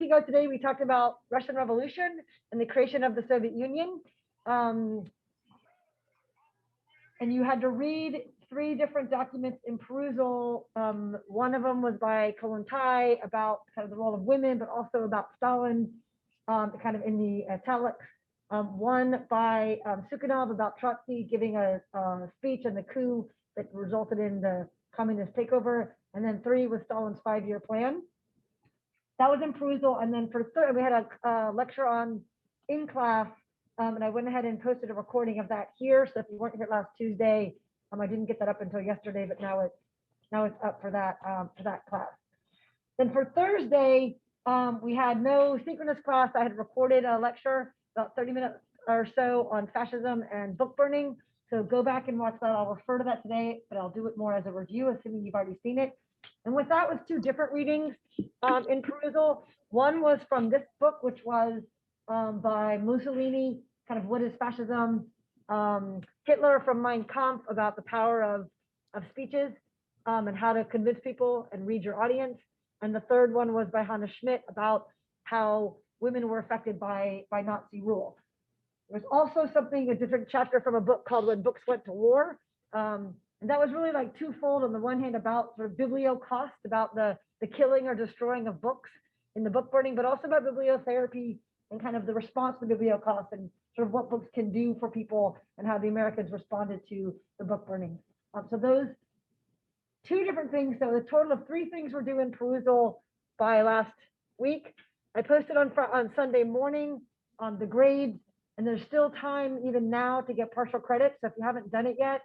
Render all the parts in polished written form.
ago today, we talked about Russian Revolution and the creation of the Soviet Union. And you had to read 3 different documents in perusal. One of them was by Kollontai about kind of the role of women, but also about Stalin, kind of in the italics. One by Sukhanov about Trotsky giving a speech and the coup that resulted in the communist takeover. And then 3 was Stalin's 5-year plan. That was in perusal. And then for third, we had a lecture on in class, and I went ahead and posted a recording of that here. So if you weren't here last Tuesday, I didn't get that up until yesterday, but now it's up for that class. Then for Thursday, we had no synchronous class. I had recorded a lecture about 30 minutes or so on fascism and book burning. So go back and watch that. I'll refer to that today, but I'll do it more as a review, assuming you've already seen it. And with that was 2 different readings in perusal. One was from this book, which was by Mussolini, kind of what is fascism, Hitler from Mein Kampf about the power of speeches and how to convince people and read your audience. And the third one was by Hannah Schmidt about how women were affected by Nazi rule. There's also a different chapter from a book called When Books Went to War. And that was really like twofold. On the one hand, about sort of bibliocost, about the killing or destroying of books in the book burning, but also about bibliotherapy and kind of the response to bibliocost and sort of what books can do for people and how the Americans responded to the book burning. So those 2 different things. So the total of 3 things were due in perusal by last week. I posted on Sunday morning on the grades, and there's still time even now to get partial credit. So if you haven't done it yet,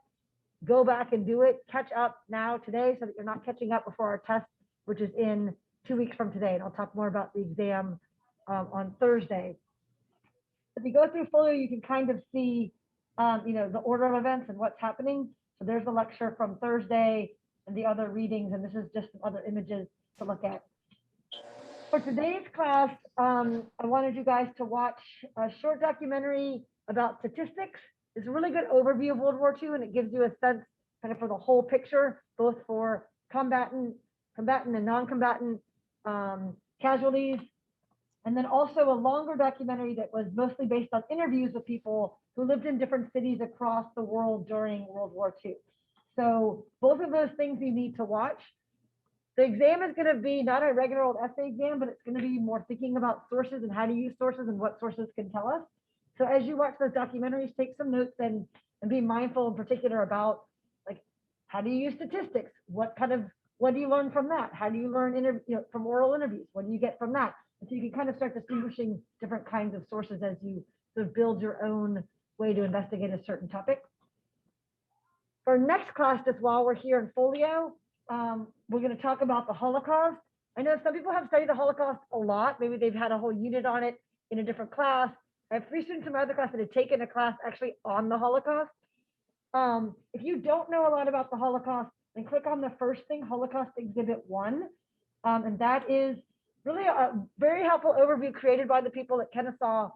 go back and do it. Catch up now today so that you're not catching up before our test, which is in 2 weeks from today. And I'll talk more about the exam on Thursday. If you go through Folio, you can kind of see, the order of events and what's happening. So there's the lecture from Thursday and the other readings, and this is just some other images to look at. For today's class, I wanted you guys to watch a short documentary about statistics. It's a really good overview of World War II, and it gives you a sense kind of for the whole picture, both for combatant and non-combatant casualties. And then also a longer documentary that was mostly based on interviews with people who lived in different cities across the world during World War II. So both of those things you need to watch. The exam is going to be not a regular old essay exam, but it's going to be more thinking about sources and how to use sources and what sources can tell us. So as you watch those documentaries, take some notes and be mindful in particular about, like, how do you use statistics? What do you learn from that? How do you learn from oral interviews? What do you get from that? And so you can kind of start distinguishing different kinds of sources as you sort of build your own way to investigate a certain topic. For next class, just while we're here in Folio, we're going to talk about the Holocaust. I know some people have studied the Holocaust a lot. Maybe they've had a whole unit on it in a different class. I have 3 students in my other class that have taken a class actually on the Holocaust. If you don't know a lot about the Holocaust, then click on the first thing, Holocaust Exhibit 1. And that is really a very helpful overview created by the people at Kennesaw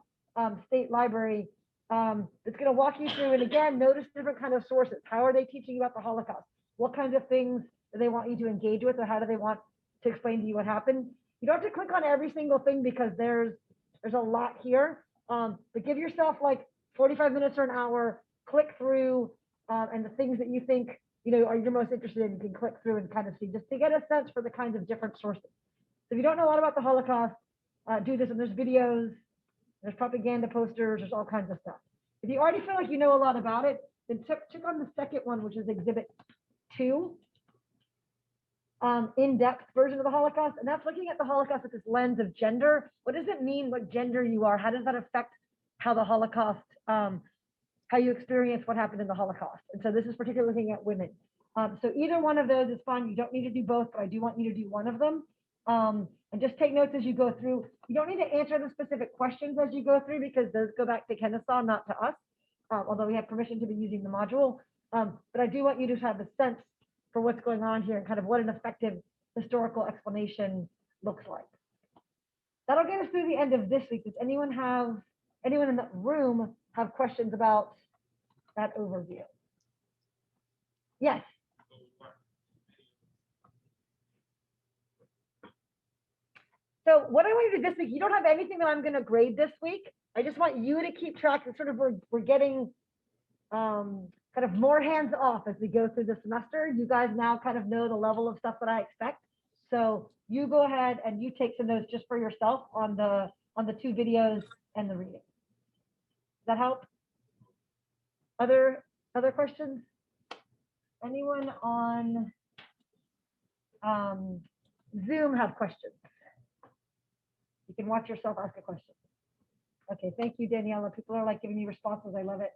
State Library. It's going to walk you through, and again, notice different kind of sources. How are they teaching you about the Holocaust? What kinds of things do they want you to engage with, or how do they want to explain to you what happened? You don't have to click on every single thing because there's a lot here. But give yourself like 45 minutes or an hour, click through, and the things that you think are you're most interested in, you can click through and kind of see, just to get a sense for the kinds of different sources. So if you don't know a lot about the Holocaust, do this, and there's videos, there's propaganda posters, there's all kinds of stuff. If you already feel like you know a lot about it, then check on the second one, which is Exhibit 2, in-depth version of the Holocaust. And that's looking at the Holocaust with this lens of gender. What does it mean what gender you are? How does that affect how the Holocaust, how you experience what happened in the Holocaust? And so this is particularly looking at women. So either one of those is fine. You don't need to do both, but I do want you to do one of them. And just take notes as you go through. You don't need to answer the specific questions as you go through because those go back to Kennesaw, not to us, although we have permission to be using the module. But I do want you to have a sense for what's going on here and kind of what an effective historical explanation looks like. That'll get us through the end of this week. Does anyone in the room have questions about that overview? Yes. So what I want to do this week, you don't have anything that I'm going to grade this week. I just want you to keep track and sort of we're getting kind of more hands off as we go through the semester. You guys now kind of know the level of stuff that I expect. So you go ahead and you take some notes just for yourself on the 2 videos and the reading. Does that help? Other questions? Anyone on Zoom have questions? You can watch yourself ask a question. Okay, thank you, Daniela. People are like giving you responses. I love it.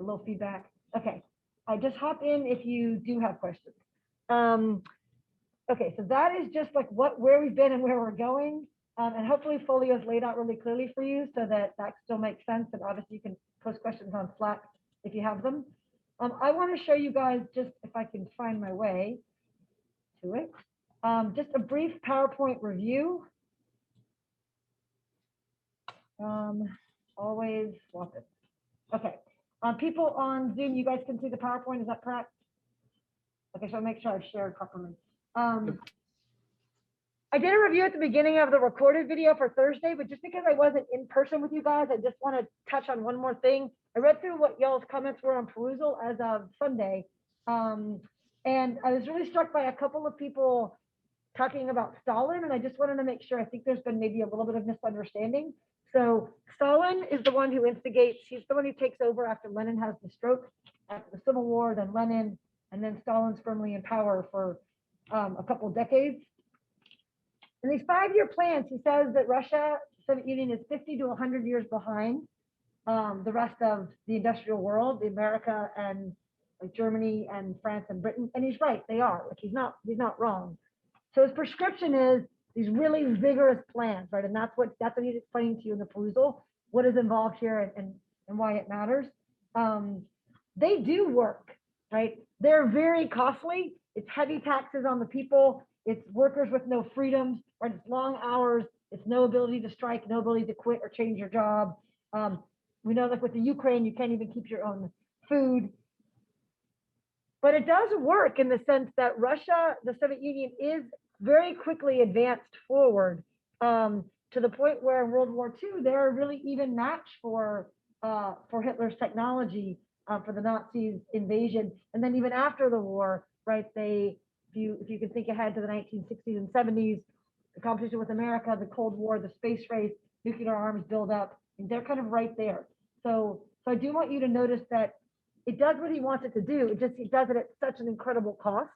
A little feedback. Okay, I just hop in if you do have questions. Okay, so that is just like where we've been and where we're going. And hopefully Folio is laid out really clearly for you so that still makes sense. And obviously you can post questions on Slack if you have them. I want to show you guys, just if I can find my way to it, just a brief PowerPoint review. Always swap it. Okay. People on Zoom, you guys can see the PowerPoint, is that correct? Okay, so I'll make sure I've shared properly. I did a review at the beginning of the recorded video for Thursday, but just because I wasn't in person with you guys, I just want to touch on one more thing. I read through what y'all's comments were on perusal as of Sunday. And I was really struck by a couple of people talking about Stalin, and I just wanted to make sure, I think there's been maybe a little bit of misunderstanding. So Stalin is the one who instigates, he's the one who takes over after Lenin has the stroke, after the Civil War, then Lenin, and then Stalin's firmly in power for a couple of decades. In these 5-year plans, he says that Russia, Soviet Union, is 50 to 100 years behind the rest of the industrial world, the America and like Germany and France and Britain. And he's right, they are. Like he's not wrong. So his prescription is these really vigorous plans, right? And that's what he's explaining to you in the perusal, what is involved here and why it matters. They do work, right? They're very costly. It's heavy taxes on the people. It's workers with no freedoms, right? It's long hours. It's no ability to strike, no ability to quit or change your job. We know, like with the Ukraine, you can't even keep your own food. But it does work in the sense that Russia, the Soviet Union, is very quickly advanced forward to the point where in World War II, they're a really even match for Hitler's technology, for the Nazis' invasion. And then even after the war, right, if you can think ahead to the 1960s and 70s, the competition with America, the Cold War, the space race, nuclear arms build up, and they're kind of right there. So I do want you to notice that it does what he wants it to do. It does it at such an incredible cost.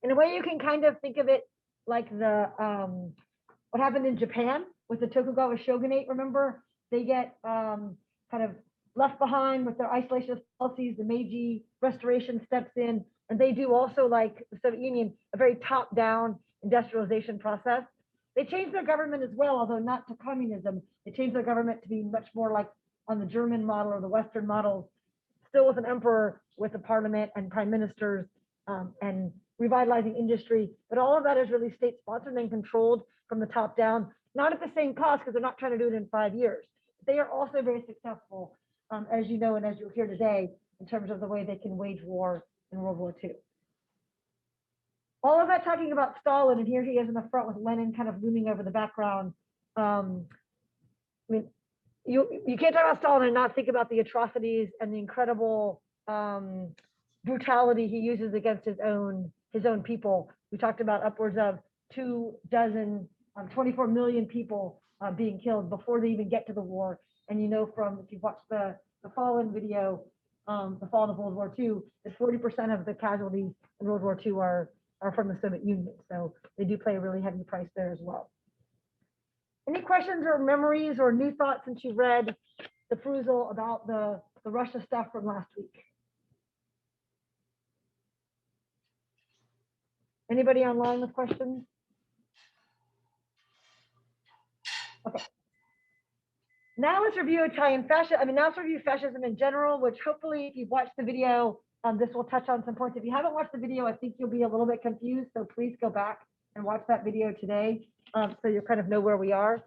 In a way, you can kind of think of it like what happened in Japan with the Tokugawa shogunate. Remember, they get kind of left behind with their isolationist policies. The Meiji Restoration steps in, and they do also, like the Soviet Union, a very top-down industrialization process. They changed their government as well, although not to communism. They changed their government to be much more like on the German model or the Western model, still with an emperor, with a parliament and prime ministers, and revitalizing industry. But all of that is really state-sponsored and controlled from the top down, not at the same cost because they're not trying to do it in 5 years. They are also very successful, as you know, and as you'll hear today, in terms of the way they can wage war in World War II. All of that talking about Stalin, and here he is in the front with Lenin kind of looming over the background. I mean, you can't talk about Stalin and not think about the atrocities and the incredible brutality he uses against his own people. We talked about upwards of 24 million people being killed before they even get to the war. And you know, from if you've watched the Fallen video, the fall of World War II, that 40% of the casualties in World War II are from the Soviet Union. So they do play a really heavy price there as well. Any questions or memories or new thoughts since you read the perusal about the Russia stuff from last week? Anybody online with questions? Okay. Now let's review Italian fascism. Now let's review fascism in general, which hopefully if you've watched the video, this will touch on some points. If you haven't watched the video, I think you'll be a little bit confused. So please go back and watch that video today, so you kind of know where we are.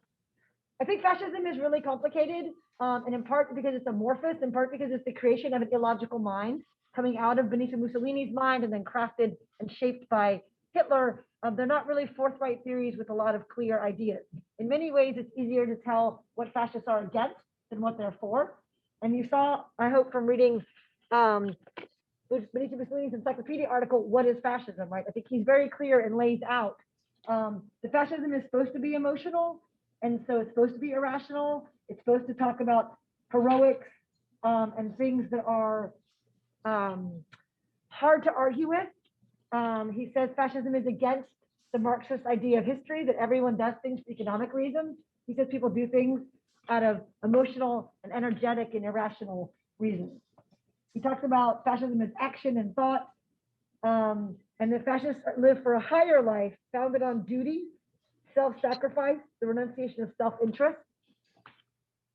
I think fascism is really complicated, and in part because it's amorphous, in part because it's the creation of an illogical mind coming out of Benito Mussolini's mind and then crafted and shaped by Hitler, they're not really forthright theories with a lot of clear ideas. In many ways, it's easier to tell what fascists are against than what they're for. And you saw, I hope, from reading Benito Mussolini's encyclopedia article, what is fascism, right? I think he's very clear and lays out the fascism is supposed to be emotional, and so it's supposed to be irrational. It's supposed to talk about heroics and things that are hard to argue with. He says fascism is against the Marxist idea of history, that everyone does things for economic reasons. He says people do things out of emotional and energetic and irrational reasons. He talks about fascism as action and thought, and that fascists live for a higher life founded on duty, self-sacrifice, the renunciation of self-interest.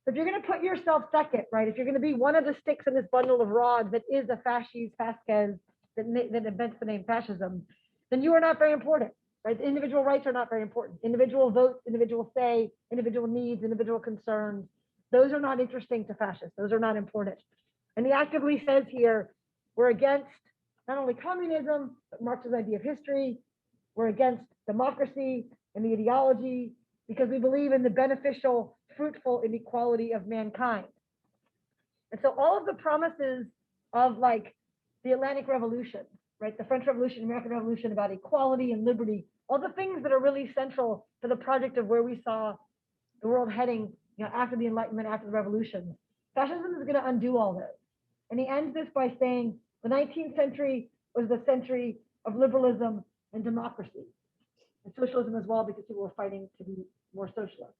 So if you're going to put yourself second, right, if you're going to be one of the sticks in this bundle of rods that is a fasces fasces that invents the name fascism, then you are not very important, right? Individual rights are not very important. Individual votes, individual say, individual needs, individual concerns, those are not interesting to fascists. Those are not important. And he actively says here, we're against not only communism, but Marx's idea of history. We're against democracy and the ideology because we believe in the beneficial, fruitful inequality of mankind. And so all of the promises of like the Atlantic Revolution, right? The French Revolution, American Revolution about equality and liberty, all the things that are really central to the project of where we saw the world heading, after the Enlightenment, after the revolution. Fascism is going to undo all this. And he ends this by saying the 19th century was the century of liberalism and democracy, and socialism as well, because people were fighting to be more socialist.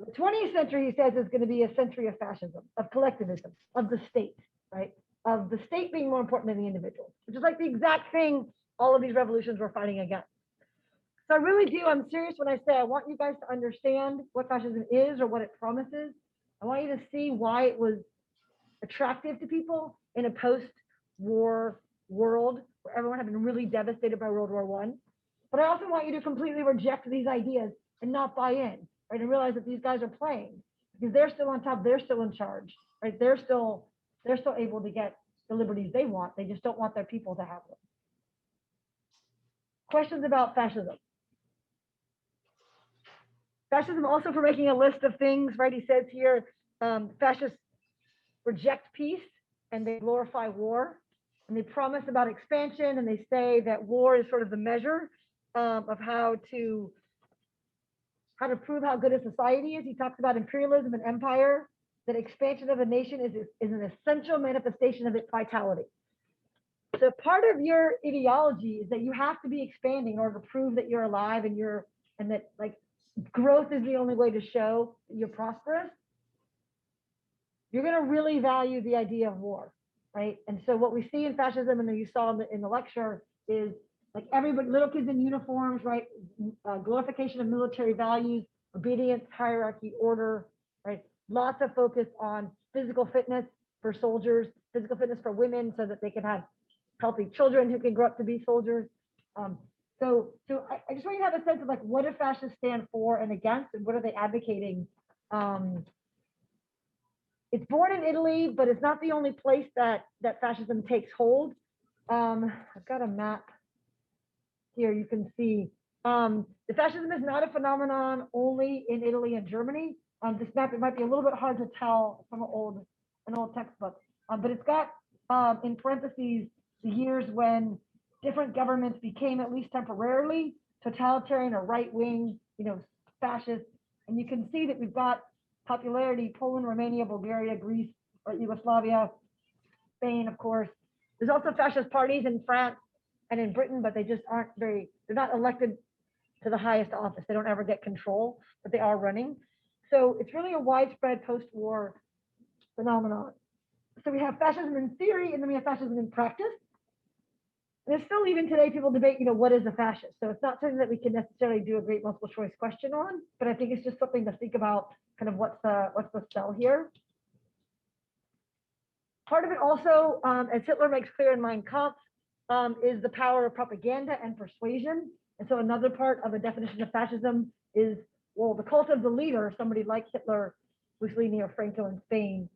The 20th century, he says, is going to be a century of fascism, of collectivism, of the state, right? Of the state being more important than the individual, which is like the exact thing all of these revolutions were fighting against. So I really do, I'm serious when I say I want you guys to understand what fascism is or what it promises. I want you to see why it was attractive to people in a post-war world where everyone had been really devastated by World War I. But I also want you to completely reject these ideas and not buy in, right? And realize that these guys are playing because they're still on top, they're still in charge, right? They're still able to get the liberties they want. They just don't want their people to have them. Questions about fascism? Fascism also, for making a list of things, right? He says here, fascists reject peace and they glorify war, and they promise about expansion, and they say that war is sort of the measure of how to prove how good a society is. He talks about imperialism and empire, that expansion of a nation is an essential manifestation of its vitality. So part of your ideology is that you have to be expanding in order to prove that you're alive and that like growth is the only way to show that you're prosperous. You're going to really value the idea of war, right? And so what we see in fascism, and you saw in the lecture, is like everybody, little kids in uniforms, right? Glorification of military values, obedience, hierarchy, order, right? Lots of focus on physical fitness for soldiers, physical fitness for women, so that they can have healthy children who can grow up to be soldiers. So I just want you to have a sense of like, what do fascists stand for and against, and what are they advocating? It's born in Italy, but it's not the only place that fascism takes hold. I've got a map here. You can see the fascism is not a phenomenon only in Italy and Germany. This map, it might be a little bit hard to tell from an old textbook, but it's got in parentheses the years when different governments became, at least temporarily, totalitarian or right-wing, fascist. And you can see that we've got popularity: Poland, Romania, Bulgaria, Greece, or Yugoslavia, Spain, of course. There's also fascist parties in France and in Britain, but they just they're not elected to the highest office. They don't ever get control, but they are running. So it's really a widespread post-war phenomenon. So we have fascism in theory, and then we have fascism in practice. And there's still, even today, people debate, what is a fascist? So it's not something that we can necessarily do a great multiple choice question on, but I think it's just something to think about, kind of what's the sell here. Part of it also, as Hitler makes clear in Mein Kampf, is the power of propaganda and persuasion. And so another part of a definition of fascism is, well, the cult of the leader, somebody like Hitler, Mussolini, or Franco in Spain.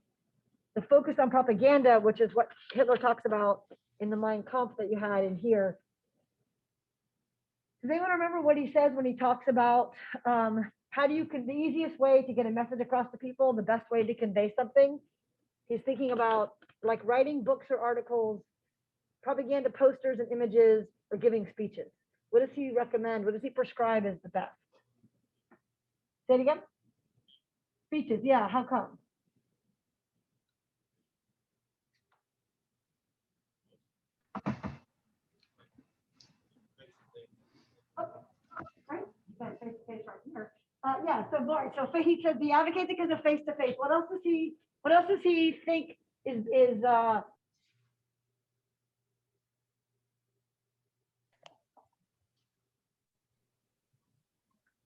The focus on propaganda, which is what Hitler talks about in the Mein Kampf that you had in here, Does anyone remember what he says when he talks about how do you, the easiest way to get a message across to people, the best way to convey something? He's thinking about like writing books or articles, propaganda posters and images, or giving speeches. What does he recommend? What does he prescribe as the best? Say it again. Speeches, yeah, how come? Yeah, so Lord, so he says he advocates because of face to face. What else does he? What else does he think is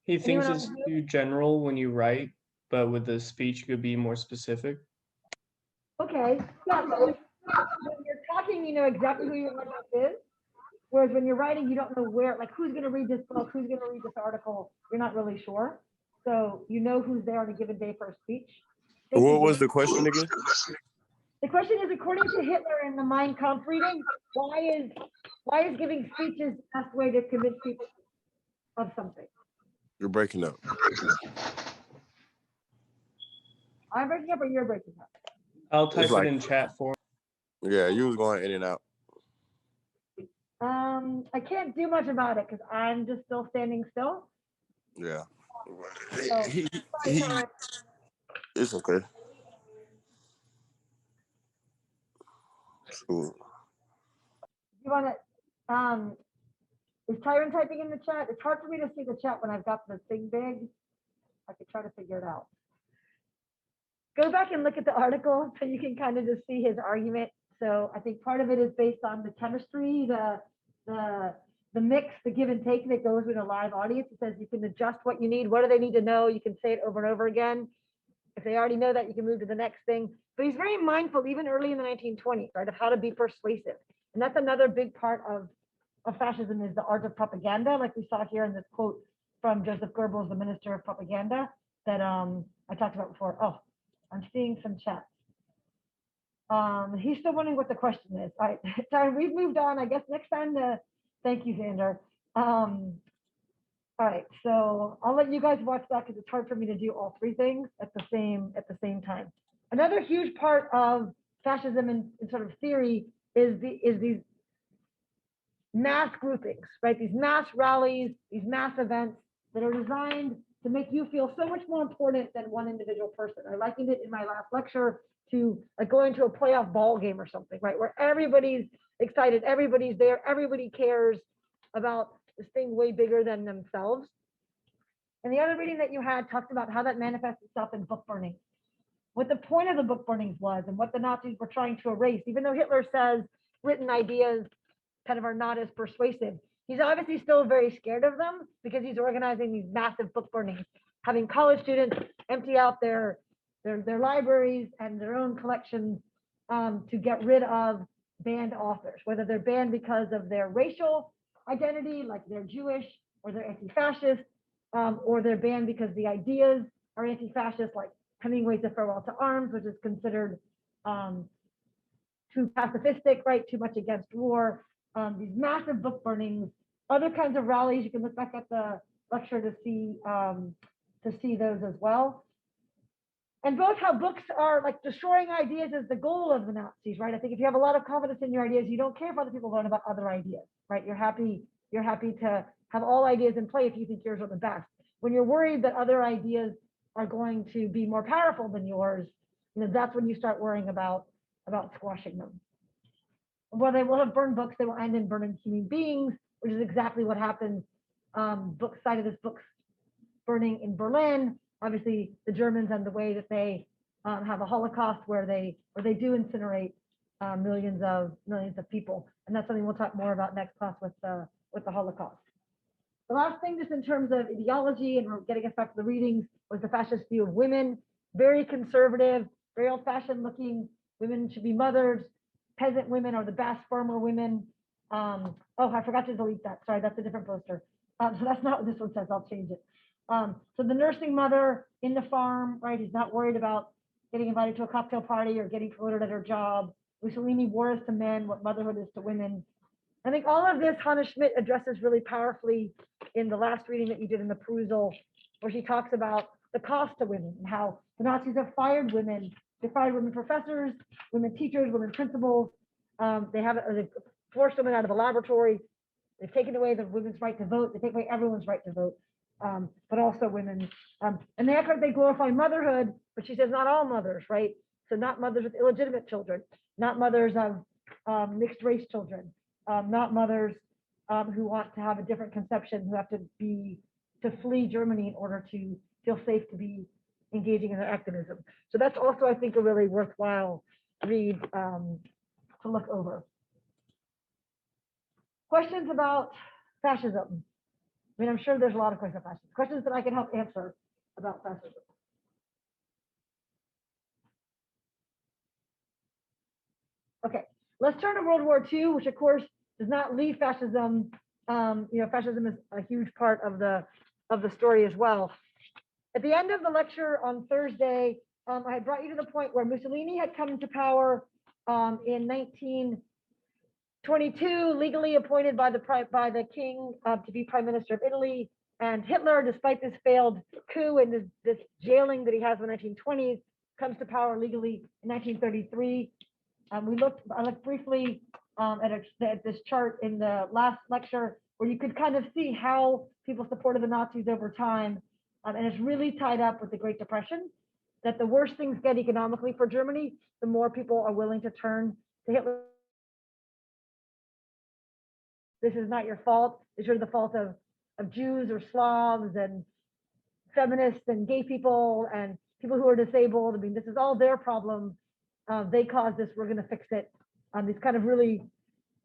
He thinks anyone it's else? too general when you write, but with the speech, you could be more specific. Okay, yeah. So when you're talking, you know exactly who your audience is. Whereas when you're writing, you don't know where, like, who's going to read this book, who's going to read this article. You're not really sure. So you know who's there on a given day for a speech. What was the question again? The question is, according to Hitler in the Mein Kampf reading, why is giving speeches the best way to convince people of something? You're breaking up. I'm breaking up or you're breaking up? I'll type like- it in chat for him. Yeah, you was going in and out. I can't do much about it because I'm just still standing still. Yeah. So, He- it's okay. Cool. you want to, is Tyron typing in the chat? It's hard for me to see the chat when I've got the thing big. I could try to figure it out. Go back and look at the article so you can kind of just see his argument. So I think part of it is based on the chemistry, the mix, the give and take that goes with a live audience. It says you can adjust what you need. What do they need to know? You can say it over and over again. If they already know that, you can move to the next thing. But he's very mindful, even early in the 1920s, right, of how to be persuasive. And that's another big part of fascism is the art of propaganda, like we saw here in this quote from Joseph Goebbels, the minister of propaganda, that I talked about before. Oh, I'm seeing some chats. He's still wondering what the question is. All right, sorry, we've moved on. I guess next time thank you, Xander. All right, so I'll let you guys watch that because it's hard for me to do all three things at the same time. Another huge part of fascism in sort of theory is these mass groupings, right? These mass rallies, these mass events that are designed to make you feel so much more important than one individual person. I likened it in my last lecture to like going to a playoff ball game or something, right? Where everybody's excited, everybody's there, everybody cares about this thing way bigger than themselves. And the other reading that you had talked about how that manifests itself in book burning. What the point of the book burnings was and what the Nazis were trying to erase, even though Hitler says written ideas kind of are not as persuasive. He's obviously still very scared of them because he's organizing these massive book burnings, having college students empty out their libraries and their own collections to get rid of banned authors, whether they're banned because of their racial identity, like they're Jewish or they're anti-fascist, or they're banned because the ideas are anti-fascist, like Hemingway's A Farewell to Arms, which is considered too pacifistic, right? Too much against war. These massive book burnings, other kinds of rallies. You can look back at the lecture to see those as well. And both how books are like destroying ideas is the goal of the Nazis, right? I think if you have a lot of confidence in your ideas, you don't care if other people learn about other ideas, right? You're happy to have all ideas in play if you think yours are the best. When you're worried that other ideas are going to be more powerful than yours, you know, that's when you start worrying about squashing them. Well, they will have burned books, they will end in burning human beings, which is exactly what happens. Book cited as books burning in Berlin. Obviously, the Germans and the way that they have a Holocaust where they do incinerate millions of people, and that's something we'll talk more about next class with the Holocaust. The last thing, just in terms of ideology, and we're getting us back to the readings, was the fascist view of women. Very conservative, very old-fashioned looking. Women should be mothers. Peasant women are the best, farmer women. Oh, I forgot to delete that. Sorry, that's a different poster. So that's not what this one says. I'll change it. So the nursing mother in the farm, right, is not worried about getting invited to a cocktail party or getting promoted at her job. Mussolini wore as to men what motherhood is to women. I think all of this Hannah Schmidt addresses really powerfully in the last reading that you did in the perusal, where she talks about the cost to women and how the Nazis have fired women. They fired women professors, women teachers, women principals. They've forced women out of the laboratory. They've taken away the women's right to vote. They take away everyone's right to vote, but also women. And they act like they glorify motherhood, but she says not all mothers, right? So not mothers with illegitimate children, not mothers of mixed race children, not mothers who want to have a different conception, who have to flee Germany in order to feel safe to be engaging in their activism. So that's also, I think, a really worthwhile read to look over. Questions about fascism? I mean, I'm sure there's a lot of questions about fascism. Questions that I can help answer about fascism. Okay, let's turn to World War II, which of course does not leave fascism. Fascism is a huge part of the story as well. At the end of the lecture on Thursday, I had brought you to the point where Mussolini had come to power in 1922, legally appointed by the king to be prime minister of Italy. And Hitler, despite this failed coup and this jailing that he has in the 1920s, comes to power legally in 1933. I looked briefly at this chart in the last lecture, where you could kind of see how people supported the Nazis over time. And it's really tied up with the Great Depression, that the worse things get economically for Germany, the more people are willing to turn to Hitler. This is not your fault. It's sort of the fault of Jews or Slavs and feminists and gay people and people who are disabled. I mean, this is all their problem. They caused this, we're gonna fix it. These kind of really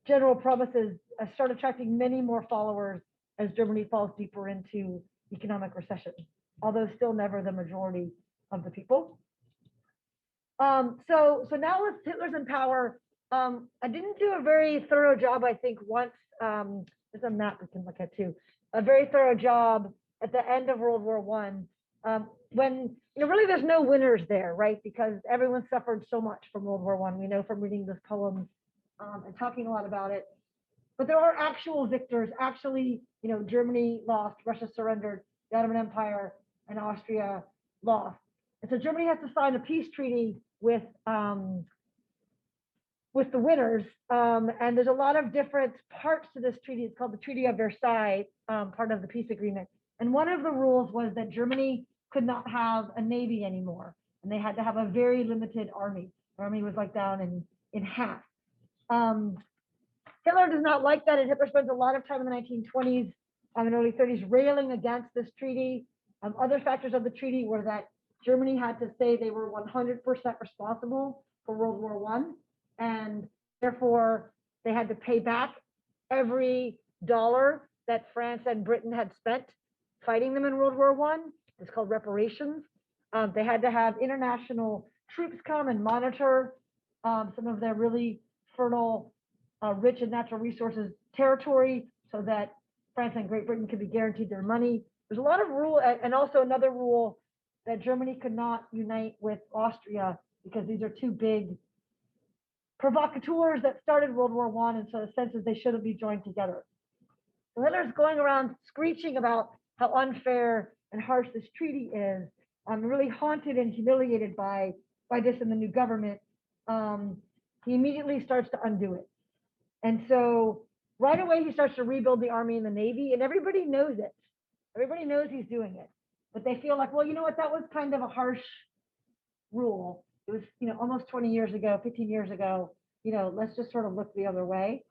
general promises start attracting many more followers as Germany falls deeper into economic recession, although still never the majority of the people. So now with Hitler's in power, I didn't do a very thorough job, I think, once, there's a map we can look at too, a very thorough job at the end of World War I, when really there's no winners there, right? Because everyone suffered so much from World War I. We know from reading this poem and talking a lot about it. But there are actual victors. Actually, Germany lost, Russia surrendered, the Ottoman Empire and Austria lost. And so Germany has to sign a peace treaty with the winners. And there's a lot of different parts to this treaty. It's called the Treaty of Versailles, part of the peace agreement. And one of the rules was that Germany could not have a navy anymore, and they had to have a very limited army. The army was like down in half. Hitler does not like that, and Hitler spends a lot of time in the 1920s and early 30s railing against this treaty. Other factors of the treaty were that Germany had to say they were 100% responsible for World War I, and therefore they had to pay back every dollar that France and Britain had spent fighting them in World War I. It's called reparations. They had to have international troops come and monitor some of their really fertile, rich in natural resources territory, so that France and Great Britain could be guaranteed their money. There's a lot of rule, and also another rule that Germany could not unite with Austria, because these are two big provocateurs that started World War I, and so the sense is they shouldn't be joined together. So Hitler's going around screeching about how unfair and harsh this treaty is. I'm really haunted and humiliated by this in the new government. He immediately starts to undo it. And so right away, he starts to rebuild the army and the navy, and everybody knows it. Everybody knows he's doing it, but they feel like, well, you know what, that was kind of a harsh rule. It was, almost 20 years ago, 15 years ago, let's just sort of look the other way.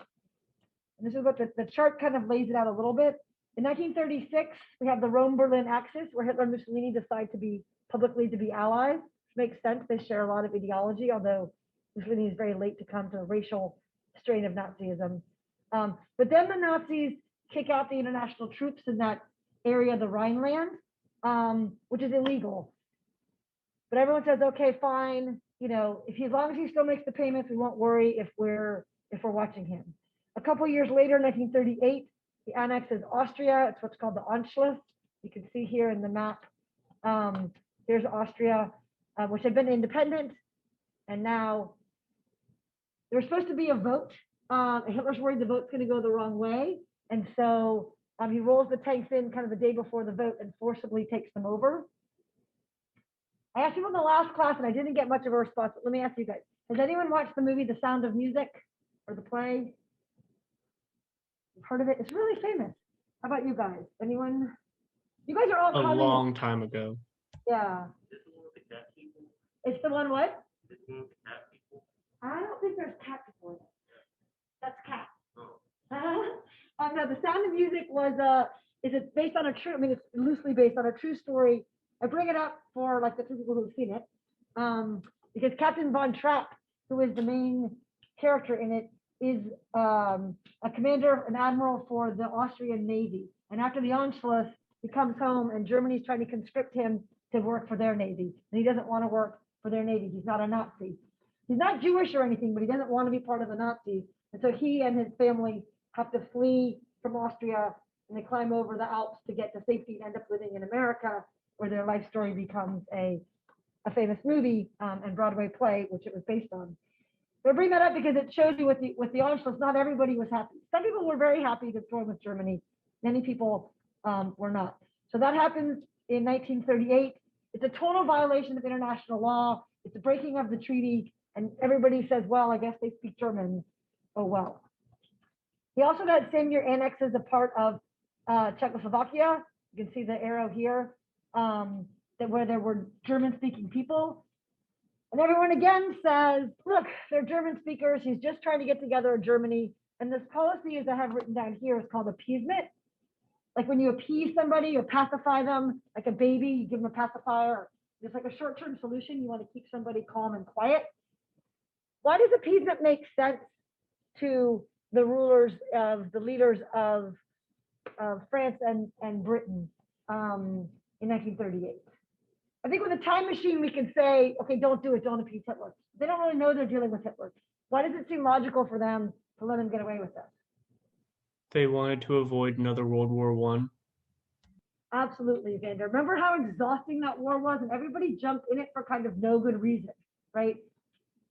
And this is what the chart kind of lays it out a little bit. In 1936, we have the Rome-Berlin axis, where Hitler and Mussolini decide to be publicly to be allies. Makes sense. They share a lot of ideology, although Mussolini is very late to come to a racial strain of Nazism. But then the Nazis kick out the international troops in that area of the Rhineland, which is illegal. But everyone says, okay, fine. As long as he still makes the payments, we won't worry if we're watching him. A couple years later, 1938, he annexes Austria. It's what's called the Anschluss. You can see here in the map. Here's Austria, which had been independent, and now there was supposed to be a vote Hitler's worried the vote's going to go the wrong way. And so he rolls the tanks in kind of the day before the vote and forcibly takes them over. I asked you in the last class and I didn't get much of a response, but let me ask you guys. Has anyone watched the movie The Sound of Music or the play? You've heard of it? It's really famous. How about you guys? Anyone? You guys are all A coming. long time ago. Yeah. It's the one what? I don't think there's cat people in it. That's cat. No, The Sound of Music was is it based on a true? I mean, it's loosely based on a true story. I bring it up for like the two people who've seen it, because Captain Von Trapp, who is the main character in it, is a commander, an admiral for the Austrian Navy. And after the Anschluss, he comes home and Germany's trying to conscript him to work for their Navy. And he doesn't want to work for their Navy. He's not a Nazi. He's not Jewish or anything, but he doesn't want to be part of the Nazis. And so he and his family have to flee from Austria, and they climb over the Alps to get to safety and end up living in America, where their life story becomes a famous movie and Broadway play, which it was based on. But I bring that up because it shows you with the Anschluss, not everybody was happy. Some people were very happy to join with Germany. Many people were not. So that happens in 1938. It's a total violation of international law. It's a breaking of the treaty. And everybody says, well, I guess they speak German. Oh, well. He also that same year annexes a part of Czechoslovakia. You can see the arrow here, that where there were German-speaking people. And everyone again says, look, they're German speakers. He's just trying to get together in Germany. And this policy, as I have written down here, is called appeasement. Like when you appease somebody or pacify them, like a baby, you give them a pacifier. It's like a short-term solution. You want to keep somebody calm and quiet. Why does appeasement make sense to the rulers of the leaders of France and Britain in 1938? I think with a time machine, we can say, okay, don't do it, don't appease Hitler. They don't really know they're dealing with Hitler. Why does it seem logical for them to let him get away with this? They wanted to avoid another World War I. Absolutely, Evander. Remember how exhausting that war was, and everybody jumped in it for kind of no good reason, right?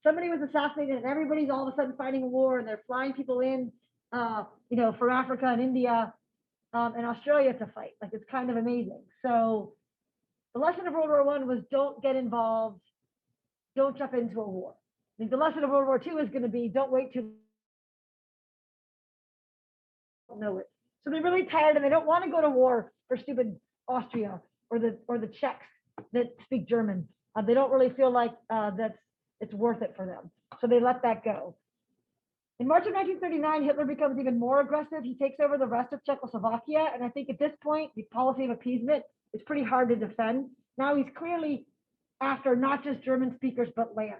Somebody was assassinated, and everybody's all of a sudden fighting a war, and they're flying people in, for Africa and India and Australia to fight. Like, it's kind of amazing. So the lesson of World War I was don't get involved, don't jump into a war. I think the lesson of World War II is going to be don't wait too know it. So they're really tired and they don't want to go to war for stupid Austria or the Czechs that speak German. They don't really feel like it's worth it for them. So they let that go. In March of 1939, Hitler becomes even more aggressive. He takes over the rest of Czechoslovakia. And I think at this point, the policy of appeasement is pretty hard to defend. Now he's clearly after not just German speakers, but land.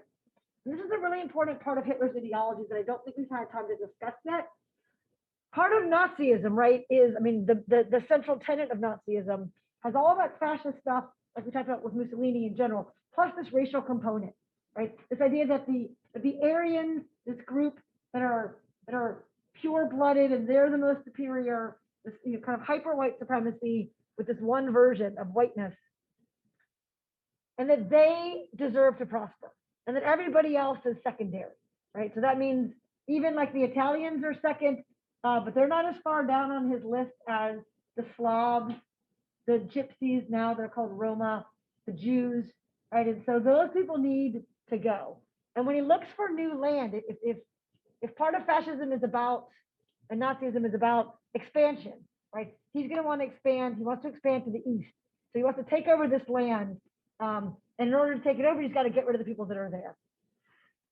And this is a really important part of Hitler's ideology that I don't think we've had time to discuss yet. Part of Nazism, right, is, I mean, the central tenet of Nazism has all of that fascist stuff, like we talked about with Mussolini in general, plus this racial component, right? This idea that the Aryans, this group that are pure-blooded and they're the most superior, this kind of hyper-white supremacy with this one version of whiteness, and that they deserve to prosper, and that everybody else is secondary, right? So that means even like the Italians are second, but they're not as far down on his list as the Slavs, the Gypsies, now they're called Roma, the Jews, right? And so those people need to go. And when he looks for new land, if part of fascism is about, and Nazism is about expansion, right? He's going to want to expand. He wants to expand to the east. So he wants to take over this land. And in order to take it over, he's got to get rid of the people that are there.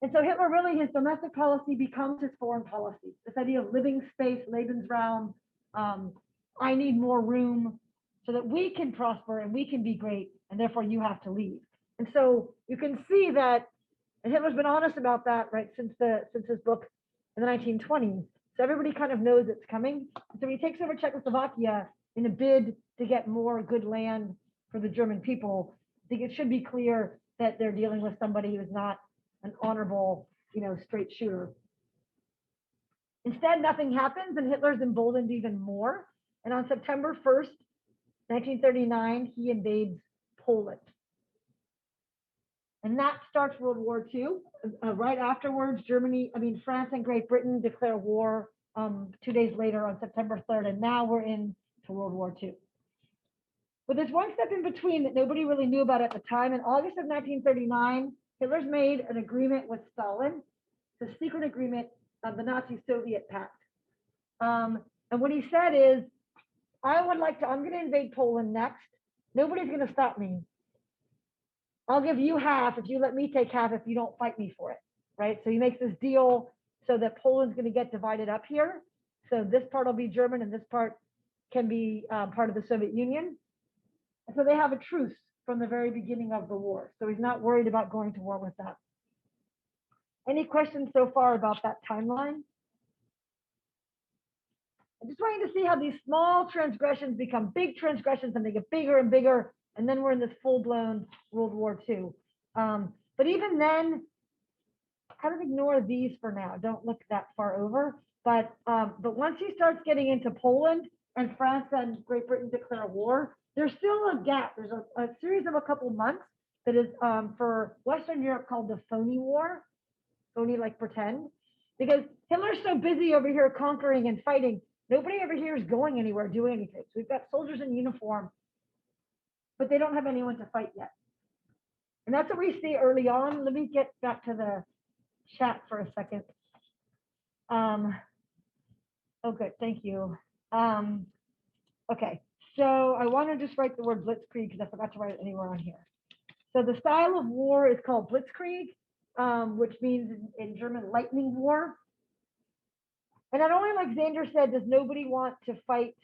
And so Hitler really, his domestic policy becomes his foreign policy. This idea of living space, Lebensraum, I need more room so that we can prosper and we can be great, and therefore you have to leave. And so you can see that, and Hitler's been honest about that, right, since his book in the 1920s. So everybody kind of knows it's coming. And so he takes over Czechoslovakia in a bid to get more good land for the German people. I think it should be clear that they're dealing with somebody who's not an honorable, straight shooter. Instead, nothing happens, and Hitler's emboldened even more. And on September 1st, 1939, he invades Poland. And that starts World War II. Right afterwards, France and Great Britain declare war 2 days later on September 3rd, and now we're into World War II. But there's one step in between that nobody really knew about at the time. In August of 1939, Hitler's made an agreement with Stalin, the secret agreement of the Nazi-Soviet pact. And what he said is, I'm going to invade Poland next. Nobody's going to stop me. I'll give you half if you let me take half if you don't fight me for it, right? So he makes this deal so that Poland's going to get divided up here. So this part will be German and this part can be part of the Soviet Union. And so they have a truce from the very beginning of the war. So he's not worried about going to war with that. Any questions so far about that timeline? I'm just trying to see how these small transgressions become big transgressions and they get bigger and bigger. And then we're in this full-blown World War II. But even then, kind of ignore these for now. Don't look that far over. But once he starts getting into Poland and France and Great Britain declare war, there's still a gap. There's a series of a couple months that is for Western Europe called the phony war. Phony, like pretend. Because Hitler's so busy over here conquering and fighting, nobody over here is going anywhere, doing anything. So we've got soldiers in uniform, but they don't have anyone to fight yet. And that's what we see early on. Let me get back to the chat for a second. Oh, good, thank you. Okay, so I want to just write the word blitzkrieg because I forgot to write it anywhere on here. So the style of war is called blitzkrieg, which means in German lightning war. And not only, like Xander said, does nobody want to fight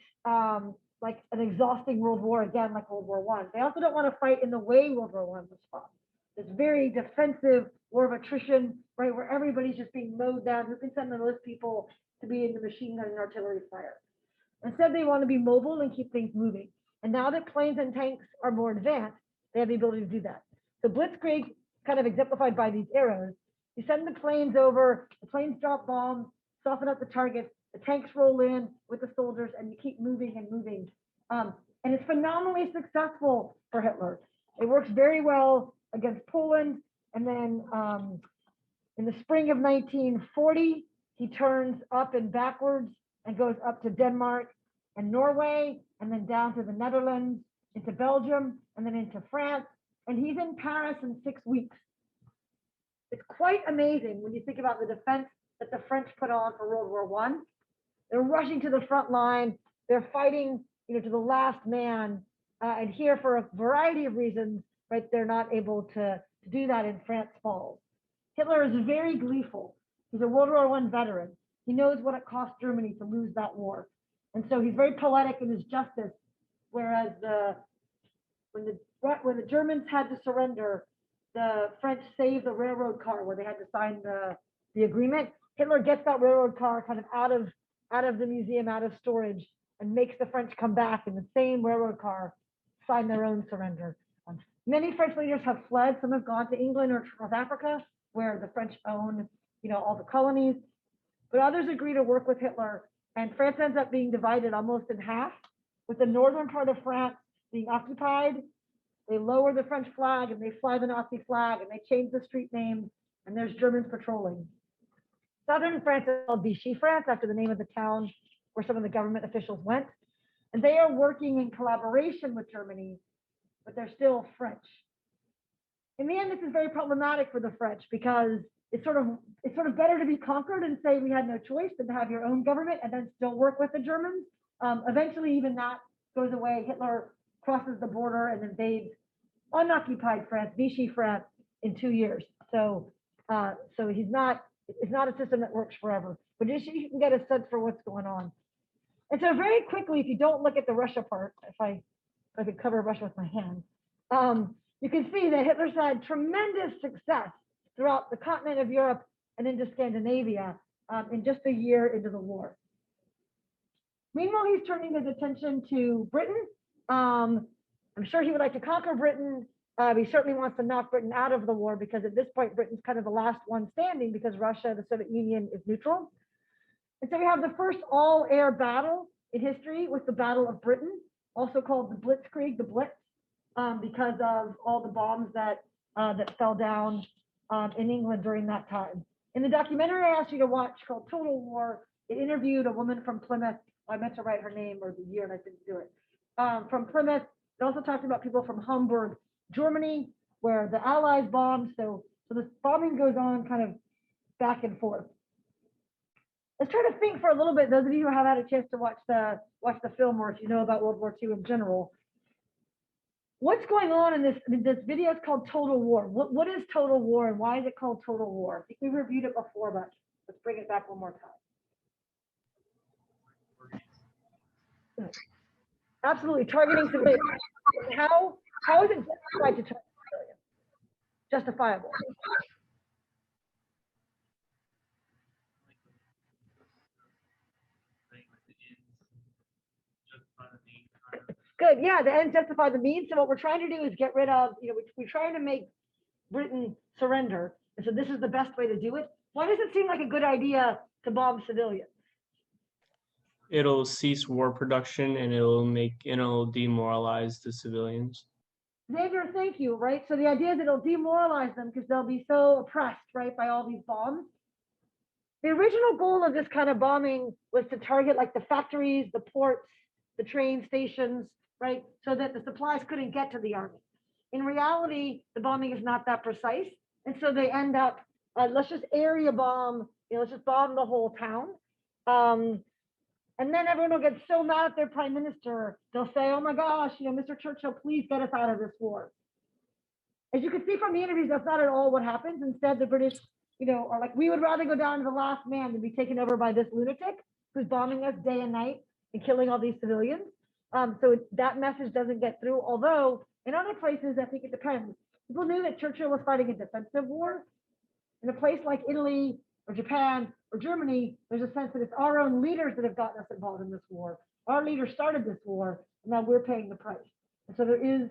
like an exhausting world war again, like World War I. They also don't want to fight in the way World War I was fought. This very defensive war of attrition, right, where everybody's just being mowed down. Who can send the most people to be in the machine gun and artillery fire? Instead, they want to be mobile and keep things moving. And now that planes and tanks are more advanced, they have the ability to do that. So blitzkrieg, kind of exemplified by these arrows, you send the planes over, the planes drop bombs, soften up the targets, the tanks roll in with the soldiers, and you keep moving and moving. And it's phenomenally successful for Hitler. It works very well against Poland. And then in the spring of 1940, he turns up and backwards and goes up to Denmark and Norway, and then down to the Netherlands, into Belgium, and then into France. And he's in Paris in 6 weeks. It's quite amazing when you think about the defense that the French put on for World War I. They're rushing to the front line. They're fighting, to the last man. And here, for a variety of reasons, right, they're not able to do that, and France falls. Hitler is very gleeful. He's a World War I veteran. He knows what it cost Germany to lose that war. And so he's very poetic in his justice, whereas when the Germans had to surrender, the French saved the railroad car where they had to sign the agreement. Hitler gets that railroad car kind of out of the museum, out of storage, and makes the French come back in the same railroad car, sign their own surrender. Many French leaders have fled. Some have gone to England or South Africa, where the French own, all the colonies. But others agree to work with Hitler, and France ends up being divided almost in half, with the northern part of France being occupied. They lower the French flag and they fly the Nazi flag and they change the street names, and there's Germans patrolling. Southern France is called Vichy France, after the name of the town where some of the government officials went. And they are working in collaboration with Germany, but they're still French. In the end, this is very problematic for the French because it's sort of better to be conquered and say we had no choice than to have your own government and then still work with the Germans. Eventually, even that goes away. Hitler crosses the border and invades unoccupied France, Vichy France, in 2 years. So it's not a system that works forever, but just you can get a sense for what's going on. And so very quickly, if you don't look at the Russia part, if I could cover Russia with my hand, you can see that Hitler's had tremendous success throughout the continent of Europe and into Scandinavia in just a year into the war. Meanwhile, he's turning his attention to Britain. I'm sure he would like to conquer Britain. He certainly wants to knock Britain out of the war because at this point, Britain's kind of the last one standing because Russia, the Soviet Union, is neutral. And so we have the first all-air battle in history with the Battle of Britain, also called the Blitzkrieg, the Blitz, because of all the bombs that that fell down in England during that time. In the documentary I asked you to watch called Total War, it interviewed a woman from Plymouth. I meant to write her name or the year and I didn't do it. From Plymouth, it also talked about people from Hamburg, Germany, where the Allies bombed. So this bombing goes on kind of back and forth. Let's try to think for a little bit, those of you who have had a chance to watch the film, or if you know about World War II in general. What's going on in this video is called Total War. What is Total War and why is it called Total War? I think we reviewed it before, but let's bring it back one more time. Absolutely, targeting civilians. How is it justified to target civilians? Justifiable. Good, yeah, the ends justify the means. So what we're trying to do is get rid of, we're trying to make Britain surrender. And so this is the best way to do it. Why does it seem like a good idea to bomb civilians? It'll cease war production and it'll demoralize the civilians. Xavier, thank you, right? So the idea is it'll demoralize them because they'll be so oppressed, right, by all these bombs. The original goal of this kind of bombing was to target like the factories, the ports, the train stations, right? So that the supplies couldn't get to the army. In reality, the bombing is not that precise. And so they end up, let's just area bomb, let's just bomb the whole town. And then everyone will get so mad at their prime minister, they'll say, oh my gosh, Mr. Churchill, please get us out of this war. As you can see from the interviews, that's not at all what happens. Instead, the British, are like, we would rather go down to the last man than be taken over by this lunatic who's bombing us day and night and killing all these civilians. So that message doesn't get through, although in other places, I think it depends. People knew that Churchill was fighting a defensive war. In a place like Italy or Japan or Germany, there's a sense that it's our own leaders that have gotten us involved in this war. Our leaders started this war, and now we're paying the price. And so there is,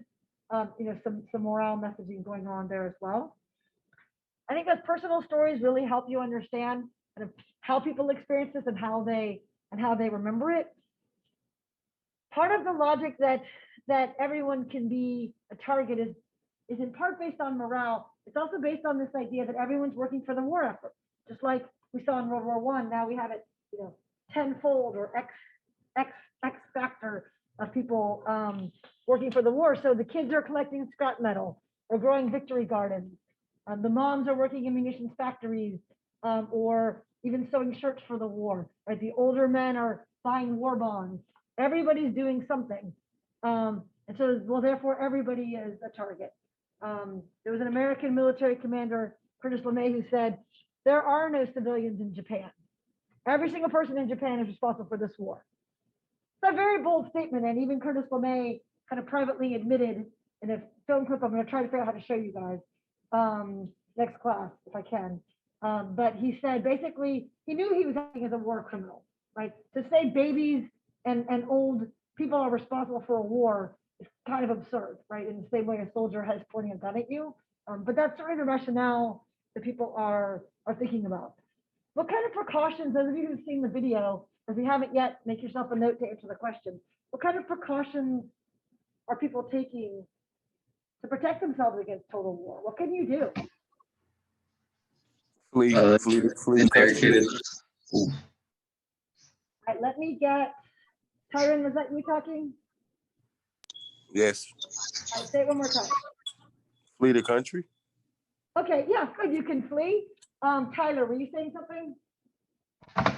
some morale messaging going on there as well. I think those personal stories really help you understand kind of how people experience this and how they remember it. Part of the logic that everyone can be a target is in part based on morale. It's also based on this idea that everyone's working for the war effort. Just like we saw in World War I, now we have it, tenfold or X factor of people working for the war. So the kids are collecting scrap metal or growing victory gardens. The moms are working in munitions factories or even sewing shirts for the war. Right? The older men are buying war bonds. Everybody's doing something. And so, well, therefore, everybody is a target. There was an American military commander, Curtis LeMay, who said, there are no civilians in Japan. Every single person in Japan is responsible for this war. It's a very bold statement, and even Curtis LeMay kind of privately admitted in a film clip I'm going to try to figure out how to show you guys next class, if I can. But he said, basically, he knew he was acting as a war criminal, right? To say babies and old people are responsible for a war is kind of absurd, right? In the same way a soldier has pointing a gun at you. But that's sort of the rationale that people are thinking about. What kind of precautions, those of you who've seen the video, if you haven't yet, make yourself a note to answer the question. What kind of precautions are people taking to protect themselves against total war? What can you do? Flee the country. All right, let me get, Tyron, was that you talking? Yes. All right, say it one more time. Flee the country. Okay, yeah, good, you can flee. Tyler, were you saying something?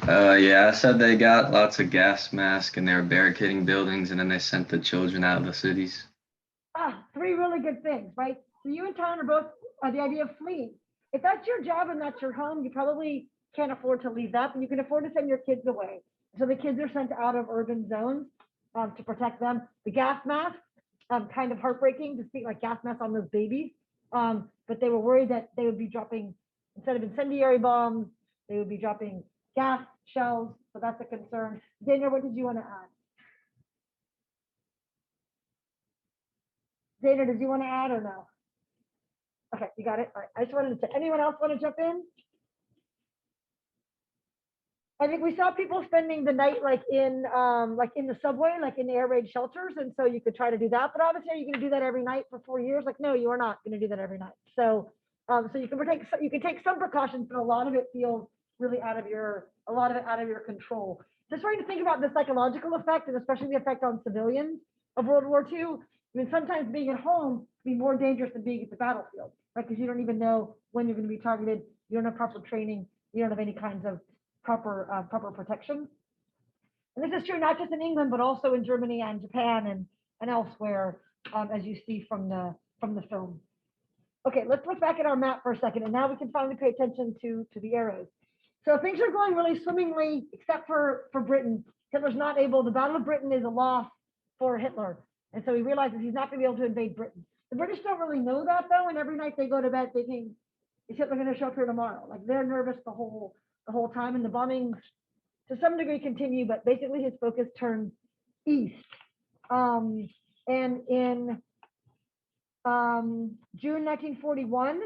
Yeah, I said they got lots of gas masks and they were barricading buildings and then they sent the children out of the cities. Three really good things, right? So you and Tyler are both the idea of fleeing. If that's your job and that's your home, you probably can't afford to leave that, but you can afford to send your kids away. So the kids are sent out of urban zones to protect them. The gas masks, kind of heartbreaking to see like gas masks on those babies. But they were worried that they would be dropping, instead of incendiary bombs, they would be dropping gas shells. So that's a concern. Daniel, what did you want to add? Dana, did you want to add or no? Okay, you got it. All right. I just wanted to, anyone else want to jump in? I think we saw people spending the night like in the subway, like in the air raid shelters, and so you could try to do that. But obviously, are you going to do that every night for 4 years? Like, no, you are not going to do that every night. So, so you can take some precautions, but a lot of it feels really out of your control. Just trying to think about the psychological effect, and especially the effect on civilians of World War II. I mean, sometimes being at home can be more dangerous than being at the battlefield, right? Because you don't even know when you're going to be targeted. You don't have proper training. You don't have any kinds of proper protection. And this is true not just in England, but also in Germany and Japan and elsewhere, as you see from the film. Okay, let's look back at our map for a second, and now we can finally pay attention to the arrows. So things are going really swimmingly, except for Britain. Hitler's not able. The Battle of Britain is a loss for Hitler, and so he realizes he's not going to be able to invade Britain. The British don't really know that though, and every night they go to bed thinking, is Hitler going to show up here tomorrow? Like they're nervous the whole time, and the bombings to some degree continue, but basically his focus turns east. And in June 1941,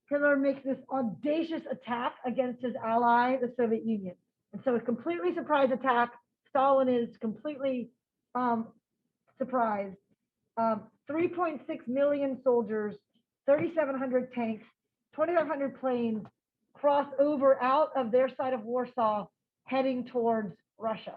Hitler makes this audacious attack against his ally, the Soviet Union. And so a completely surprise attack. Stalin is completely surprised. 3.6 million soldiers, 3,700 tanks, 2,500 planes cross over out of their side of Warsaw, heading towards Russia.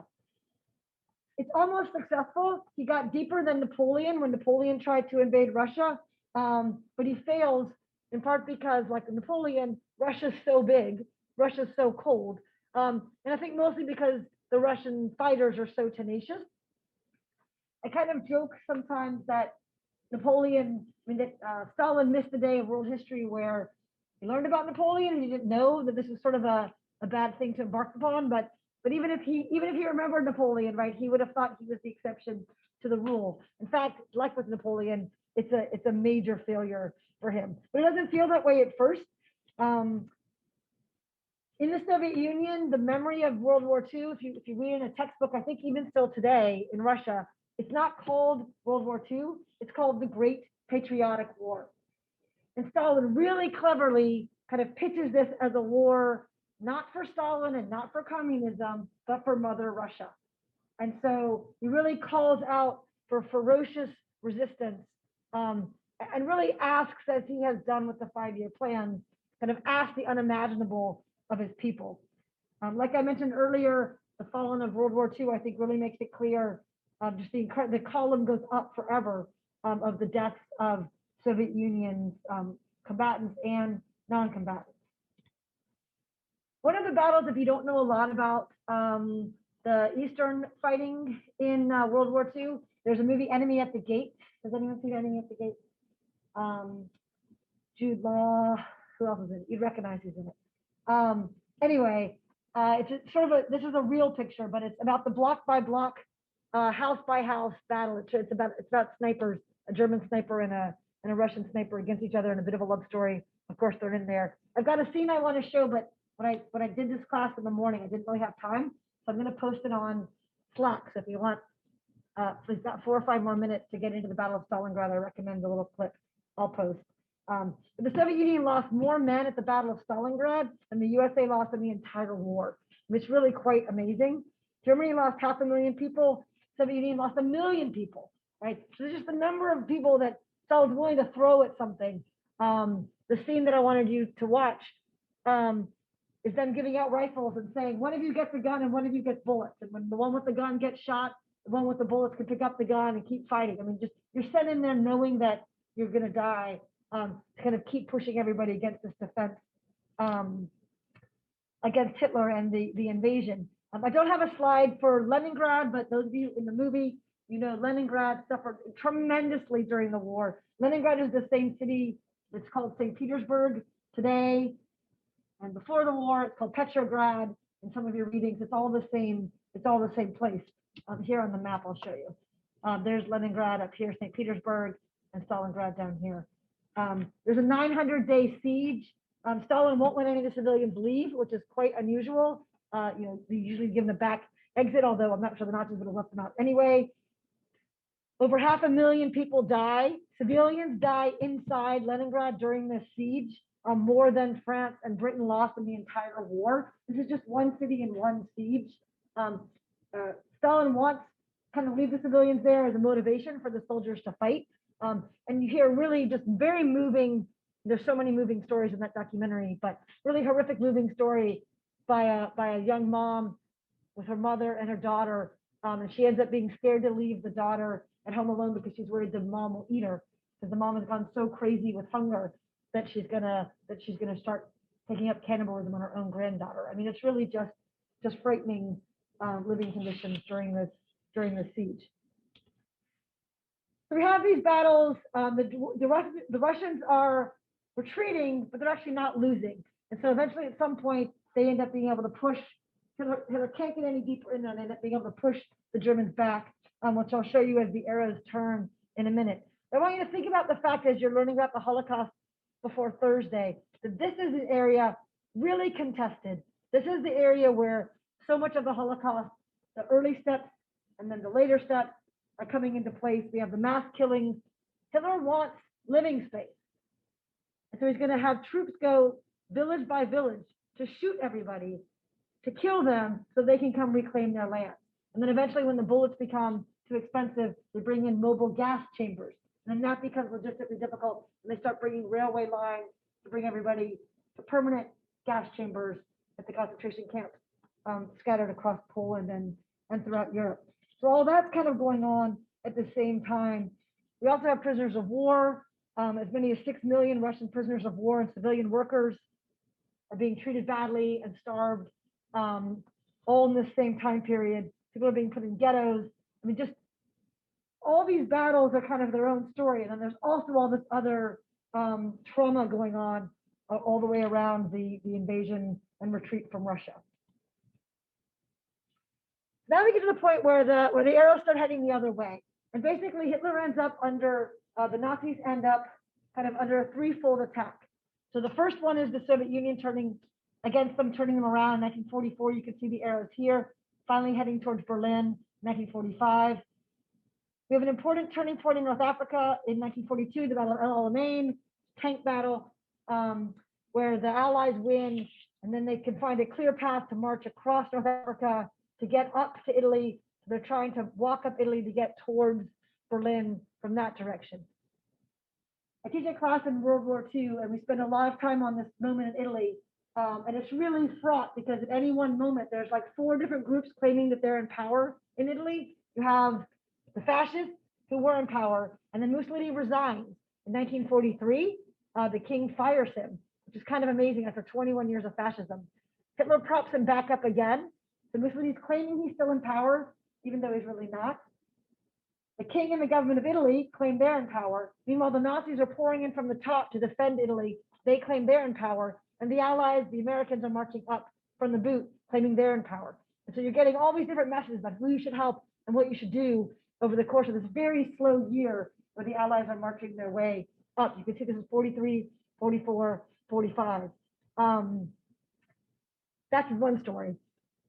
It's almost successful. He got deeper than Napoleon when Napoleon tried to invade Russia, but he fails in part because, like Napoleon, Russia's so big, Russia's so cold, and I think mostly because the Russian fighters are so tenacious. I kind of joke sometimes that Stalin missed the day of world history where he learned about Napoleon and he didn't know that this was sort of a bad thing to embark upon. But even if he remembered Napoleon, right, he would have thought he was the exception to the rule. In fact, like with Napoleon, it's a major failure for him. But it doesn't feel that way at first. In the Soviet Union, the memory of World War II, if you read in a textbook, I think even still today in Russia, it's not called World War II, it's called the Great Patriotic War. And Stalin really cleverly kind of pitches this as a war, not for Stalin and not for communism, but for Mother Russia. And so he really calls out for ferocious resistance, and really asks, as he has done with the 5-year plan, kind of asks the unimaginable of his people. Like I mentioned earlier, the fallen of World War II, I think really makes it clear, just the column goes up forever of the deaths of Soviet Union's combatants and non-combatants. One of the battles, if you don't know a lot about the Eastern fighting in World War II, there's a movie, Enemy at the Gate. Has anyone seen Enemy at the Gate? Jude Law, who else is in it? You'd recognize who's in it. Anyway, it's sort of this is a real picture, but it's about the block by block, house by house battle. It's about snipers, a German sniper and a Russian sniper against each other, and a bit of a love story. Of course, they're in there. I've got a scene I want to show, but when I did this class in the morning, I didn't really have time, so I'm going to post it on Slack. So if you want, please, got 4 or 5 more minutes to get into the Battle of Stalingrad. I recommend the little clip I'll post. The Soviet Union lost more men at the Battle of Stalingrad than the USA lost in the entire war. It's really quite amazing. Germany lost 500,000 people. Soviet Union lost 1 million people. Right. So there's just the number of people that Stalin's willing to throw at something. The scene that I wanted you to watch is them giving out rifles and saying, one of you gets a gun and one of you gets bullets. And when the one with the gun gets shot, the one with the bullets can pick up the gun and keep fighting. I mean, just you're sent in there knowing that you're going to die, to kind of keep pushing everybody against this defense, against Hitler and the invasion. I don't have a slide for Leningrad, but those of you in the movie, you know, Leningrad suffered tremendously during the war. Leningrad is the same city that's called St. Petersburg today. And before the war, it's called Petrograd. In some of your readings, it's all the same place. Here on the map, I'll show you. There's Leningrad up here, St. Petersburg, and Stalingrad down here. There's a 900-day siege. Stalin won't let any of the civilians leave, which is quite unusual. You know, they usually give them a back exit, although I'm not sure the Nazis would have left them out anyway. Over 500,000 people die. Civilians die inside Leningrad during this siege. more than France and Britain lost in the entire war. This is just one city and one siege. Stalin wants kind of leave the civilians there as a motivation for the soldiers to fight. And you hear really just very moving, there's so many moving stories in that documentary, but really horrific moving story by a young mom with her mother and her daughter. And she ends up being scared to leave the daughter at home alone because she's worried the mom will eat her, because the mom has gone so crazy with hunger that she's gonna start taking up cannibalism on her own granddaughter. I mean, it's really just frightening living conditions during this siege. So we have these battles. The Russians are retreating, but they're actually not losing. And so eventually, at some point, they end up being able to push. Hitler can't get any deeper in, and they end up being able to push the Germans back, which I'll show you as the arrows turn in a minute. I want you to think about the fact as you're learning about the Holocaust before Thursday, that this is an area really contested. This is the area where so much of the Holocaust, the early steps and then the later steps, are coming into place. We have the mass killings. Hitler wants living space. And so he's going to have troops go village by village to shoot everybody, to kill them so they can come reclaim their land. And then eventually when the bullets become too expensive, they bring in mobile gas chambers. And then that becomes logistically difficult. And they start bringing railway lines to bring everybody to permanent gas chambers at the concentration camps scattered across Poland and throughout Europe. So all that's kind of going on at the same time. We also have prisoners of war. As many as 6 million Russian prisoners of war and civilian workers are being treated badly and starved, all in this same time period. People are being put in ghettos. I mean, just all these battles are kind of their own story. And then there's also all this other trauma going on all the way around the invasion and retreat from Russia. Now we get to the point where the arrows start heading the other way. And basically Hitler ends up under, the Nazis end up kind of under a threefold attack. So the first one is the Soviet Union turning against them, turning them around in 1944. You can see the arrows here, finally heading towards Berlin, 1945. We have an important turning point in North Africa in 1942, the Battle of El Alamein, tank battle, where the Allies win, and then they can find a clear path to march across North Africa to get up to Italy. So they're trying to walk up Italy to get towards Berlin from that direction. I teach a class in World War II, and we spend a lot of time on this moment in Italy. And it's really fraught because at any one moment, there's like 4 different groups claiming that they're in power in Italy. You have the fascists who were in power, and then Mussolini resigns in 1943. The king fires him, which is kind of amazing after 21 years of fascism. Hitler props him back up again. So Mussolini's claiming he's still in power, even though he's really not. The king and the government of Italy claim they're in power. Meanwhile, the Nazis are pouring in from the top to defend Italy. They claim they're in power. And the Allies, the Americans, are marching up from the boot, claiming they're in power. And so you're getting all these different messages about who you should help and what you should do over the course of this very slow year where the Allies are marching their way up. You can see this is 43, 44, 45. That's one story.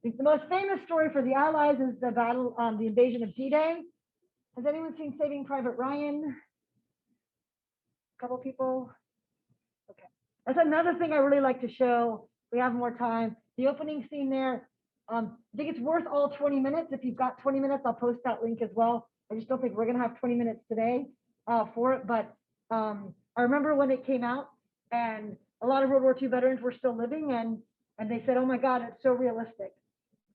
The most famous story for the Allies is the battle, the invasion of D-Day. Has anyone seen Saving Private Ryan? A couple people? Okay. That's another thing I really like to show. We have more time. The opening scene there, I think it's worth all 20 minutes. If you've got 20 minutes, I'll post that link as well. I just don't think we're gonna have 20 minutes today for it, but I remember when it came out and a lot of World War II veterans were still living and they said, oh my God, it's so realistic.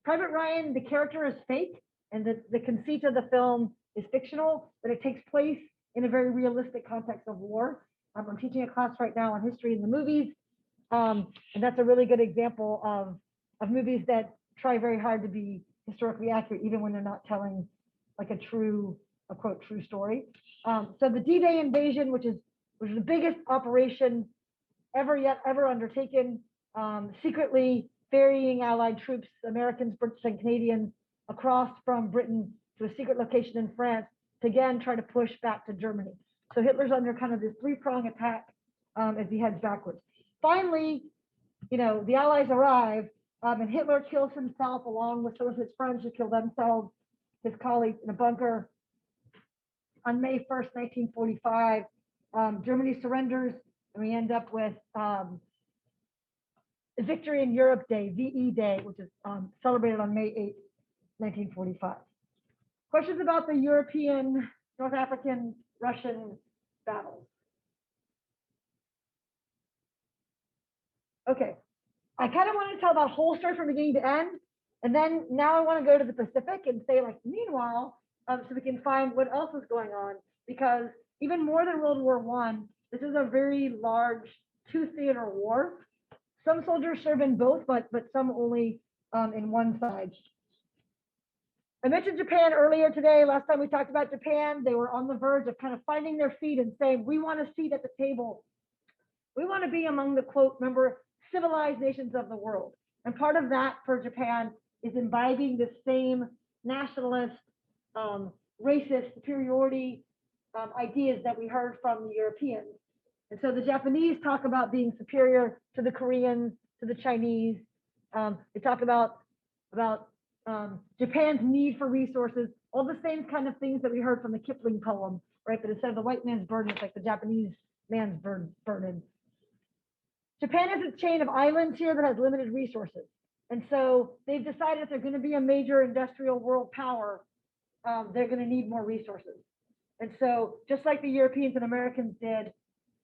Private Ryan, the character is fake and the conceit of the film is fictional, but it takes place in a very realistic context of war. I'm teaching a class right now on history in the movies, and that's a really good example of movies that try very hard to be historically accurate, even when they're not telling like a quote, true story. So the D-Day invasion, which was the biggest operation ever undertaken, secretly ferrying Allied troops, Americans, British, and Canadians across from Britain to a secret location in France to again try to push back to Germany. So Hitler's under kind of this 3-prong attack as he heads backwards. Finally, the Allies arrive, and Hitler kills himself along with some of his friends who kill themselves, his colleagues, in a bunker on May 1st, 1945. Germany surrenders And we end up with Victory in Europe Day, VE Day, which is celebrated on May 8th, 1945. Questions about the European, North African, Russian battles? Okay, I kind of want to tell that whole story from beginning to end, and then now I want to go to the Pacific and say, like, meanwhile, so we can find what else is going on, because even more than World War I, this is a very large two-theater war. Some soldiers serve in both, but some only in one side. I mentioned Japan earlier today. Last time we talked about Japan, they were on the verge of kind of finding their feet and saying, we want a seat at the table. We want to be among the, quote, remember, civilized nations of the world. And part of that for Japan is imbibing the same nationalist, racist superiority ideas that we heard from the Europeans. And so the Japanese talk about being superior to the Koreans, to the Chinese. They talk about Japan's need for resources, all the same kind of things that we heard from the Kipling poem, right? But instead of the white man's burden, it's like the Japanese man's burden. Japan has a chain of islands here that has limited resources. And so they've decided if they're going to be a major industrial world power, they're going to need more resources. And so just like the Europeans and Americans did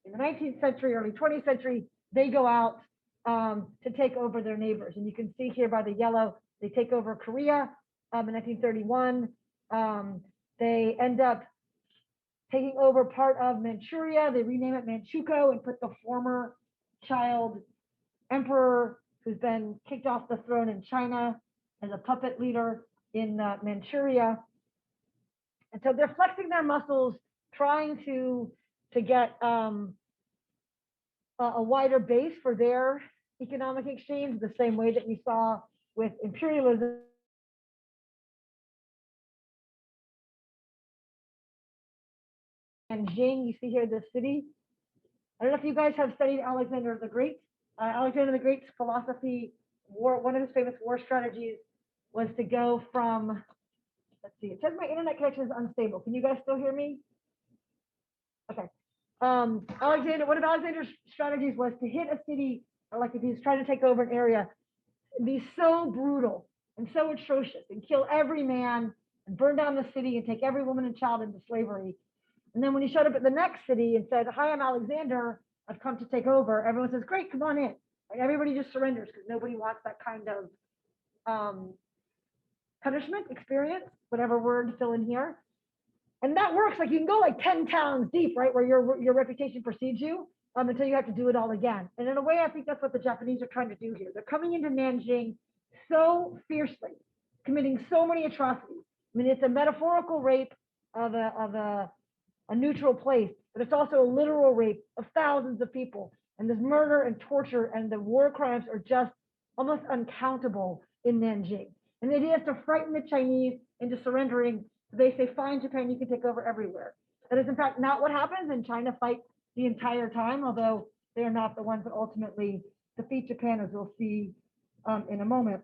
in the 19th century, early 20th century, they go out to take over their neighbors. And you can see here by the yellow, they take over Korea in 1931. They end up taking over part of Manchuria. They rename it Manchukuo and put the former child emperor who's been kicked off the throne in China as a puppet leader in Manchuria. And so they're flexing their muscles, trying to get a wider base for their economic exchange, the same way that we saw with imperialism. And Jing, you see here this city. I don't know if you guys have studied Alexander the Great. Alexander the Great's philosophy, one of his famous war strategies was to go from, let's see, it says my internet connection is unstable. Can you guys still hear me? Okay. One of Alexander's strategies was to hit a city, like if he was trying to take over an area, and be so brutal and so atrocious and kill every man and burn down the city and take every woman and child into slavery. And then when he showed up at the next city and said, hi, I'm Alexander, I've come to take over, everyone says, great, come on in. Like, everybody just surrenders because nobody wants that kind of punishment experience, whatever word to fill in here. And that works. Like, you can go like 10 towns deep, right, where your reputation precedes you until you have to do it all again. And in a way, I think that's what the Japanese are trying to do here. They're coming into Nanjing so fiercely, committing so many atrocities. I mean, it's a metaphorical rape of a neutral place, but it's also a literal rape of thousands of people. And this murder and torture and the war crimes are just almost uncountable in Nanjing. And the idea is to frighten the Chinese into surrendering. They say, fine, Japan, you can take over everywhere. That is, in fact, not what happens, and China fights the entire time, although they are not the ones that ultimately defeat Japan, as we'll see in a moment.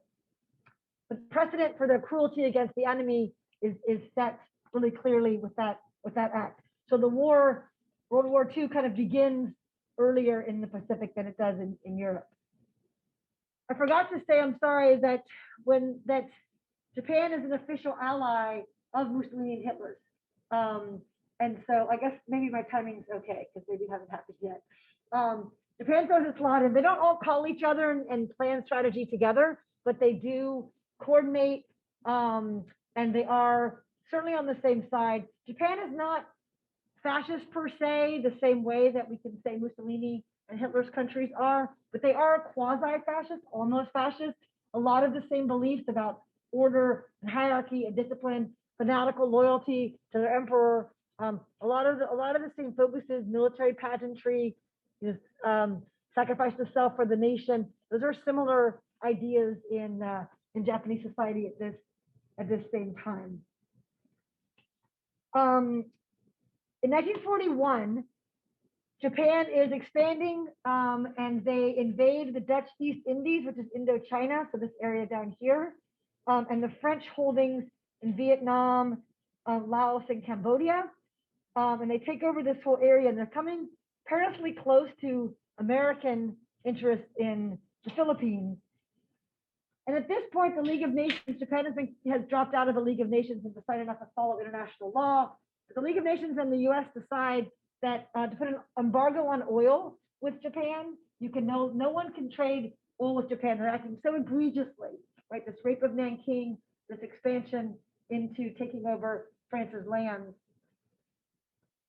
The precedent for the cruelty against the enemy is set really clearly with that act. So the war, World War II, kind of begins earlier in the Pacific than it does in Europe. I forgot to say, I'm sorry, that Japan is an official ally of Mussolini and Hitler's. And so I guess maybe my timing's okay, because maybe it hasn't happened yet. Japan throws its lot in. They don't all call each other and plan strategy together, but they do coordinate, and they are certainly on the same side. Japan is not fascist per se, the same way that we can say Mussolini and Hitler's countries are, but they are quasi-fascist, almost fascist. A lot of the same beliefs about order and hierarchy and discipline, fanatical loyalty to their emperor. A lot of the same focuses, military pageantry, sacrifice of self for the nation. Those are similar ideas in Japanese society at this same time. In 1941, Japan is expanding, and they invade the Dutch East Indies, which is Indochina, so this area down here, and the French holdings in Vietnam, Laos, and Cambodia. And they take over this whole area, and they're coming perilously close to American interests in the Philippines. And at this point, the League of Nations, Japan has dropped out of the League of Nations and decided not to follow international law. But the League of Nations and the U.S. decide that to put an embargo on oil with Japan, no one can trade oil with Japan. They're acting so egregiously, right? This rape of Nanking, this expansion into taking over France's lands.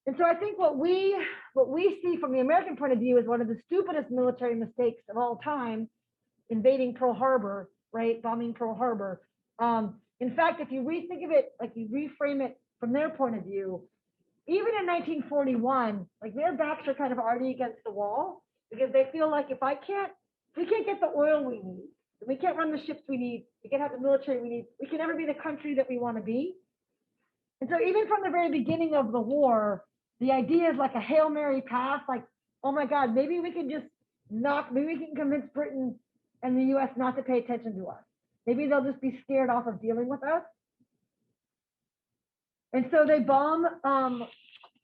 And so I think what we see from the American point of view is one of the stupidest military mistakes of all time, invading Pearl Harbor, right? Bombing Pearl Harbor. In fact, if you rethink of it, like you reframe it from their point of view, even in 1941, like their backs are kind of already against the wall because they feel like if we can't get the oil we need, we can't run the ships we need, we can't have the military we need, we can never be the country that we want to be. And so even from the very beginning of the war, the idea is like a Hail Mary pass, like, oh my God, maybe we can convince Britain and the US not to pay attention to us. Maybe they'll just be scared off of dealing with us. And so they bomb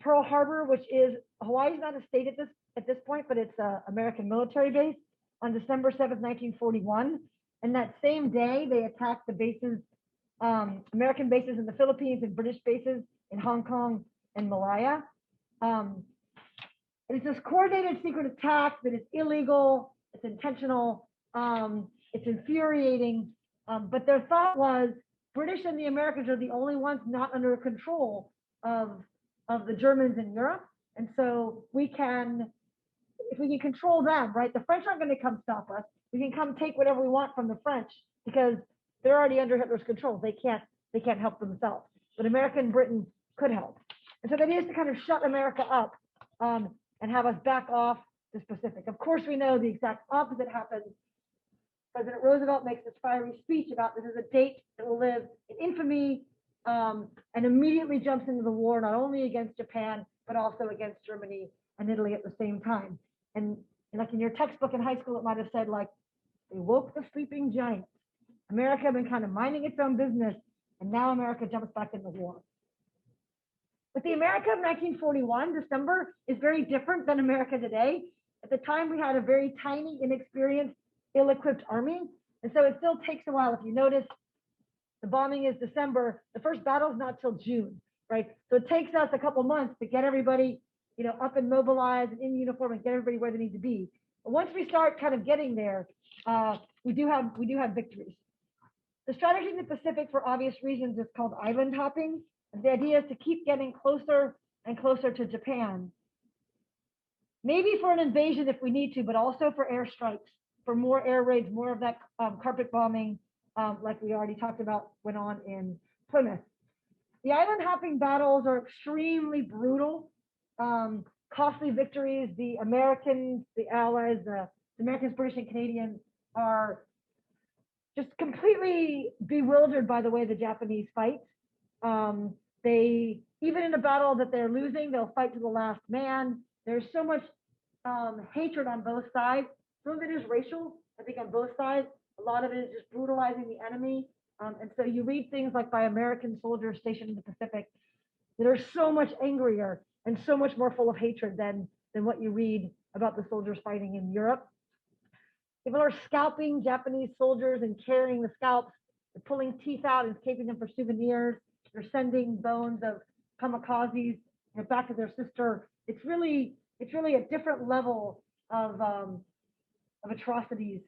Pearl Harbor, which is Hawaii's not a state at this point, but it's an American military base on December 7th, 1941. And that same day, they attacked the bases, American bases in the Philippines and British bases in Hong Kong and Malaya. And it's this coordinated secret attack that is illegal, it's intentional, it's infuriating. But their thought was British and the Americans are the only ones not under control of the Germans in Europe. And so if we can control them, right? The French aren't going to come stop us. We can come take whatever we want from the French because they're already under Hitler's control. They can't help themselves. But America and Britain could help. And so the idea is to kind of shut America up and have us back off this Pacific. Of course, we know the exact opposite happens. President Roosevelt makes this fiery speech about this is a date that will live in infamy, and immediately jumps into the war, not only against Japan, but also against Germany and Italy at the same time. And like in your textbook in high school, it might have said like, they woke the sleeping giant. America had been kind of minding its own business, and now America jumps back in the war. But the America of 1941, December, is very different than America today. At the time, we had a very tiny, inexperienced, ill-equipped army. And so it still takes a while. If you notice, the bombing is December. The first battle is not till June, right? So it takes us a couple months to get everybody, up and mobilized and in uniform and get everybody where they need to be. But once we start kind of getting there, we do have victories. The strategy in the Pacific, for obvious reasons, is called island hopping. And the idea is to keep getting closer and closer to Japan. Maybe for an invasion if we need to, but also for airstrikes, for more air raids, more of that carpet bombing, like we already talked about, went on in Plymouth. The island hopping battles are extremely brutal, costly victories. The Americans, the Allies, the Americans, British, and Canadians are just completely bewildered by the way the Japanese fight. They, even in a battle that they're losing, they'll fight to the last man. There's so much hatred on both sides. Some of it is racial, I think, on both sides. A lot of it is just brutalizing the enemy. And so you read things like by American soldiers stationed in the Pacific that are so much angrier and so much more full of hatred than what you read about the soldiers fighting in Europe. People are scalping Japanese soldiers and carrying the scalps. They're pulling teeth out and keeping them for souvenirs. They're sending bones of kamikazes back to their sister. It's really a different level of atrocities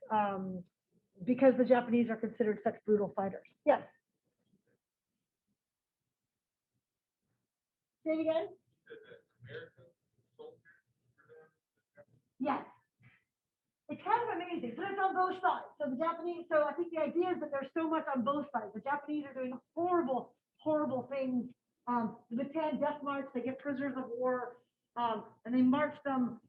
because the Japanese are considered such brutal fighters. Yes. Say it again. Yes. It's kind of amazing, but it's on both sides. So the Japanese, I think the idea is that there's so much on both sides. The Japanese are doing horrible, horrible things. The Bataan Death March, they get prisoners of war, and they march them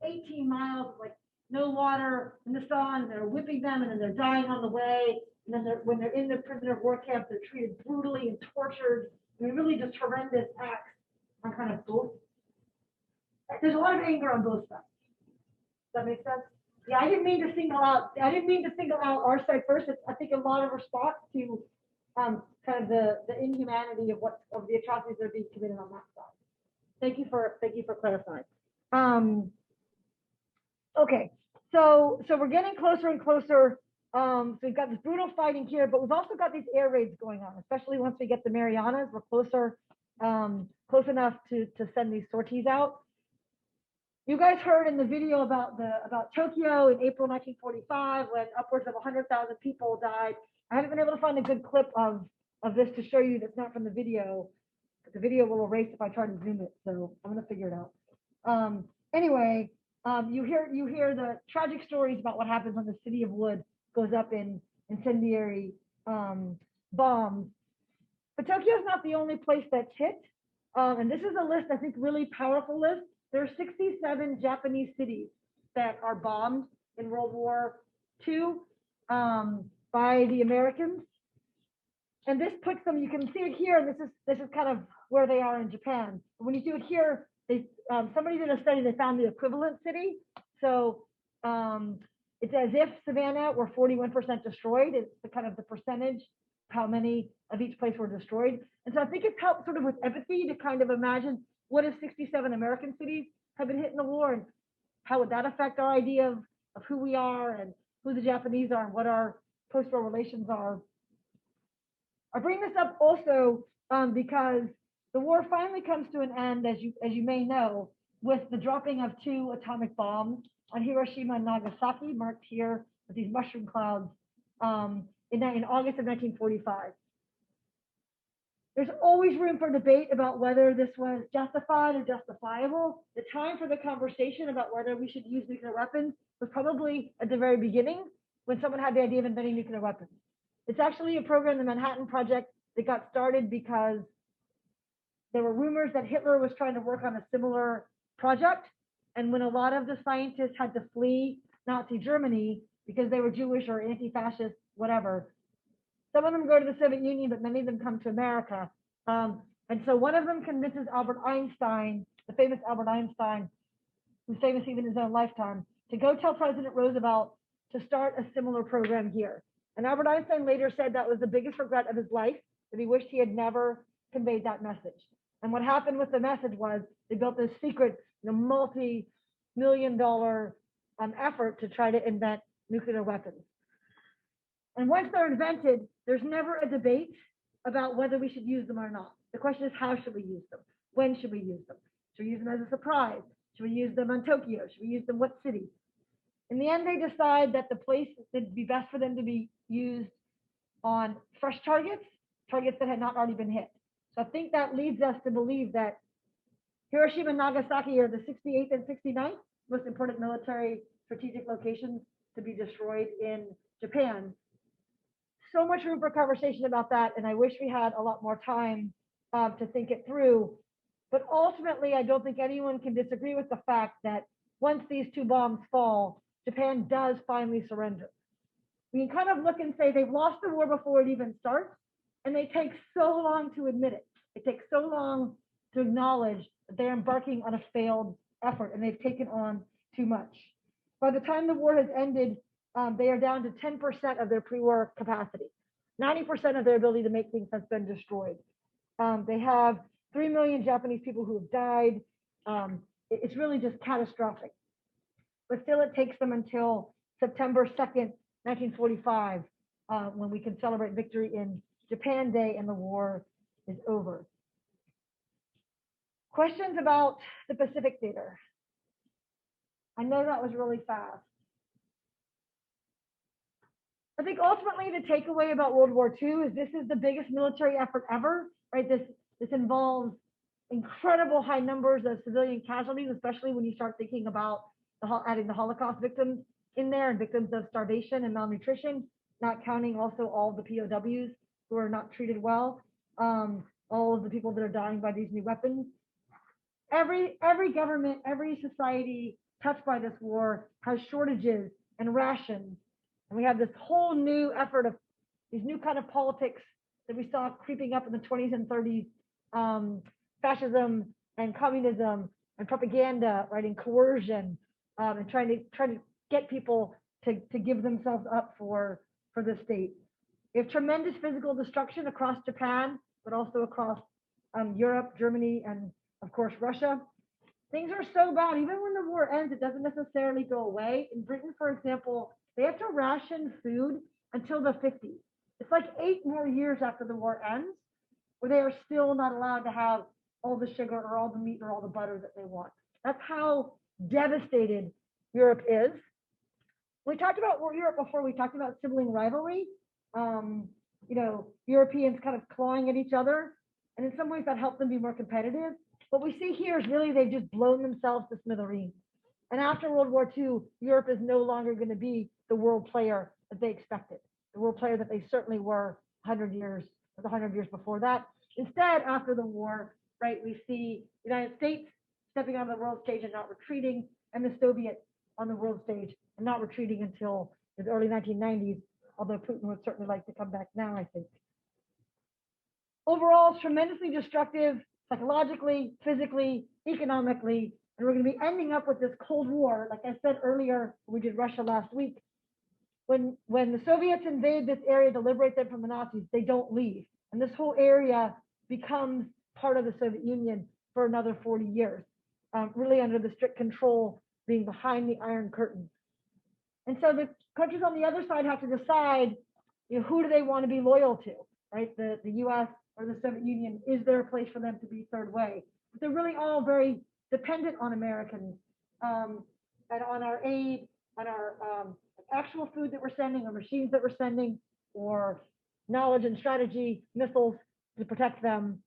18 miles, like no water in the sun, and they're whipping them, and then they're dying on the way. And then when they're in the prisoner of war camp, they're treated brutally and tortured. I mean, really just horrendous acts on kind of both. There's a lot of anger on both sides. Does that make sense? Yeah, I didn't mean to single out our side first. It's, I think, a lot of response to kind of the inhumanity of the atrocities that are being committed on that side. Thank you for clarifying. Okay, so we're getting closer and closer. So we've got this brutal fighting here, but we've also got these air raids going on, especially once we get the Marianas. We're closer, close enough to send these sorties out. You guys heard in the video about Tokyo in April 1945 when upwards of 100,000 people died. I haven't been able to find a good clip of this to show you that's not from the video. But the video will erase if I try to zoom it, so I'm gonna figure it out. Anyway, you hear the tragic stories about what happens when the city of Wood goes up in incendiary bombs. But Tokyo is not the only place that's hit. And this is a list, I think, really powerful list. There are 67 Japanese cities that are bombed in World War II by the Americans. And this puts them, you can see it here, and this is kind of where they are in Japan. When you do it here, somebody did a study, they found the equivalent city. So it's as if Savannah were 41% destroyed. It's the kind of the percentage, how many of each place were destroyed. And so I think it's helped sort of with empathy to kind of imagine what if 67 American cities have been hit in the war, and how would that affect our idea of who we are and who the Japanese are and what our post-war relations are. I bring this up also because the war finally comes to an end, as you may know, with the dropping of 2 atomic bombs on Hiroshima and Nagasaki, marked here with these mushroom clouds in August of 1945. There's always room for debate about whether this was justified or justifiable. The time for the conversation about whether we should use nuclear weapons was probably at the very beginning, when someone had the idea of inventing nuclear weapons. It's actually a program, the Manhattan Project, that got started because there were rumors that Hitler was trying to work on a similar project. And when a lot of the scientists had to flee Nazi Germany because they were Jewish or anti-fascist, whatever, some of them go to the Soviet Union, but many of them come to America. And so one of them convinces Albert Einstein, the famous Albert Einstein, who's famous even in his own lifetime, to go tell President Roosevelt to start a similar program here. And Albert Einstein later said that was the biggest regret of his life, that he wished he had never conveyed that message. And what happened with the message was they built this secret, multi-million-dollar effort to try to invent nuclear weapons. And once they're invented, there's never a debate about whether we should use them or not. The question is, how should we use them? When should we use them? Should we use them as a surprise? Should we use them on Tokyo? Should we use them what city? In the end, they decide that the place that'd be best for them to be used on fresh targets that had not already been hit. So I think that leads us to believe that Hiroshima and Nagasaki are the 68th and 69th most important military strategic locations to be destroyed in Japan. So much room for conversation about that, and I wish we had a lot more time to think it through. But ultimately, I don't think anyone can disagree with the fact that once these 2 bombs fall, Japan does finally surrender. We can kind of look and say they've lost the war before it even starts, and they take so long to admit it. It takes so long to acknowledge that they're embarking on a failed effort, and they've taken on too much. By the time the war has ended, they are down to 10% of their pre-war capacity. 90% of their ability to make things has been destroyed. They have 3 million Japanese people who have died. It's really just catastrophic. But still, it takes them until September 2nd, 1945, when we can celebrate victory in Japan Day and the war is over. Questions about the Pacific Theater? I know that was really fast. I think ultimately the takeaway about World War II is this is the biggest military effort ever, right? This involves incredible high numbers of civilian casualties, especially when you start thinking about adding the Holocaust victims in there and victims of starvation and malnutrition, not counting also all the POWs who are not treated well, all of the people that are dying by these new weapons. Every government, every society touched by this war has shortages and rations. And we have this whole new effort of these new kind of politics that we saw creeping up in the 20s and 30s, fascism and communism and propaganda, right, and coercion, and trying to get people to give themselves up for the state. We have tremendous physical destruction across Japan, but also across Europe, Germany, and of course Russia. things are so bad. Even when the war ends, it doesn't necessarily go away. In Britain, for example, they have to ration food until the 50s. It's like 8 more years after the war ends, where they are still not allowed to have all the sugar or all the meat or all the butter that they want. That's how devastated Europe is. We talked about Europe before. We talked about sibling rivalry. Europeans kind of clawing at each other, and in some ways that helped them be more competitive. What we see here is really they've just blown themselves to smithereens. And after World War II, Europe is no longer going to be the world player that they expected, the world player that they certainly were 100 years, or the 100 years before that. Instead, after the war, right, we see the United States stepping on the world stage and not retreating, and the Soviets on the world stage and not retreating until the early 1990s, although Putin would certainly like to come back now, I think. Overall, tremendously destructive psychologically, physically, economically, and we're going to be ending up with this Cold War. Like I said earlier, we did Russia last week. When the Soviets invade this area to liberate them from the Nazis, they don't leave. And this whole area becomes part of the Soviet Union for another 40 years, really under the strict control being behind the Iron Curtain. And so the countries on the other side have to decide, who do they want to be loyal to, right? The US or the Soviet Union, is there a place for them to be third way? But they're really all very dependent on Americans and on our aid, on our actual food that we're sending, or machines that we're sending, or knowledge and strategy, missiles to protect them.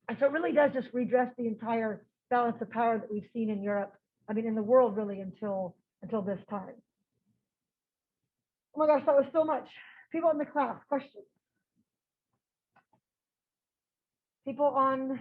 And so it really does just redress the entire balance of power that we've seen in Europe, in the world really until this time. Oh my gosh, that was so much. People in the class, questions? People on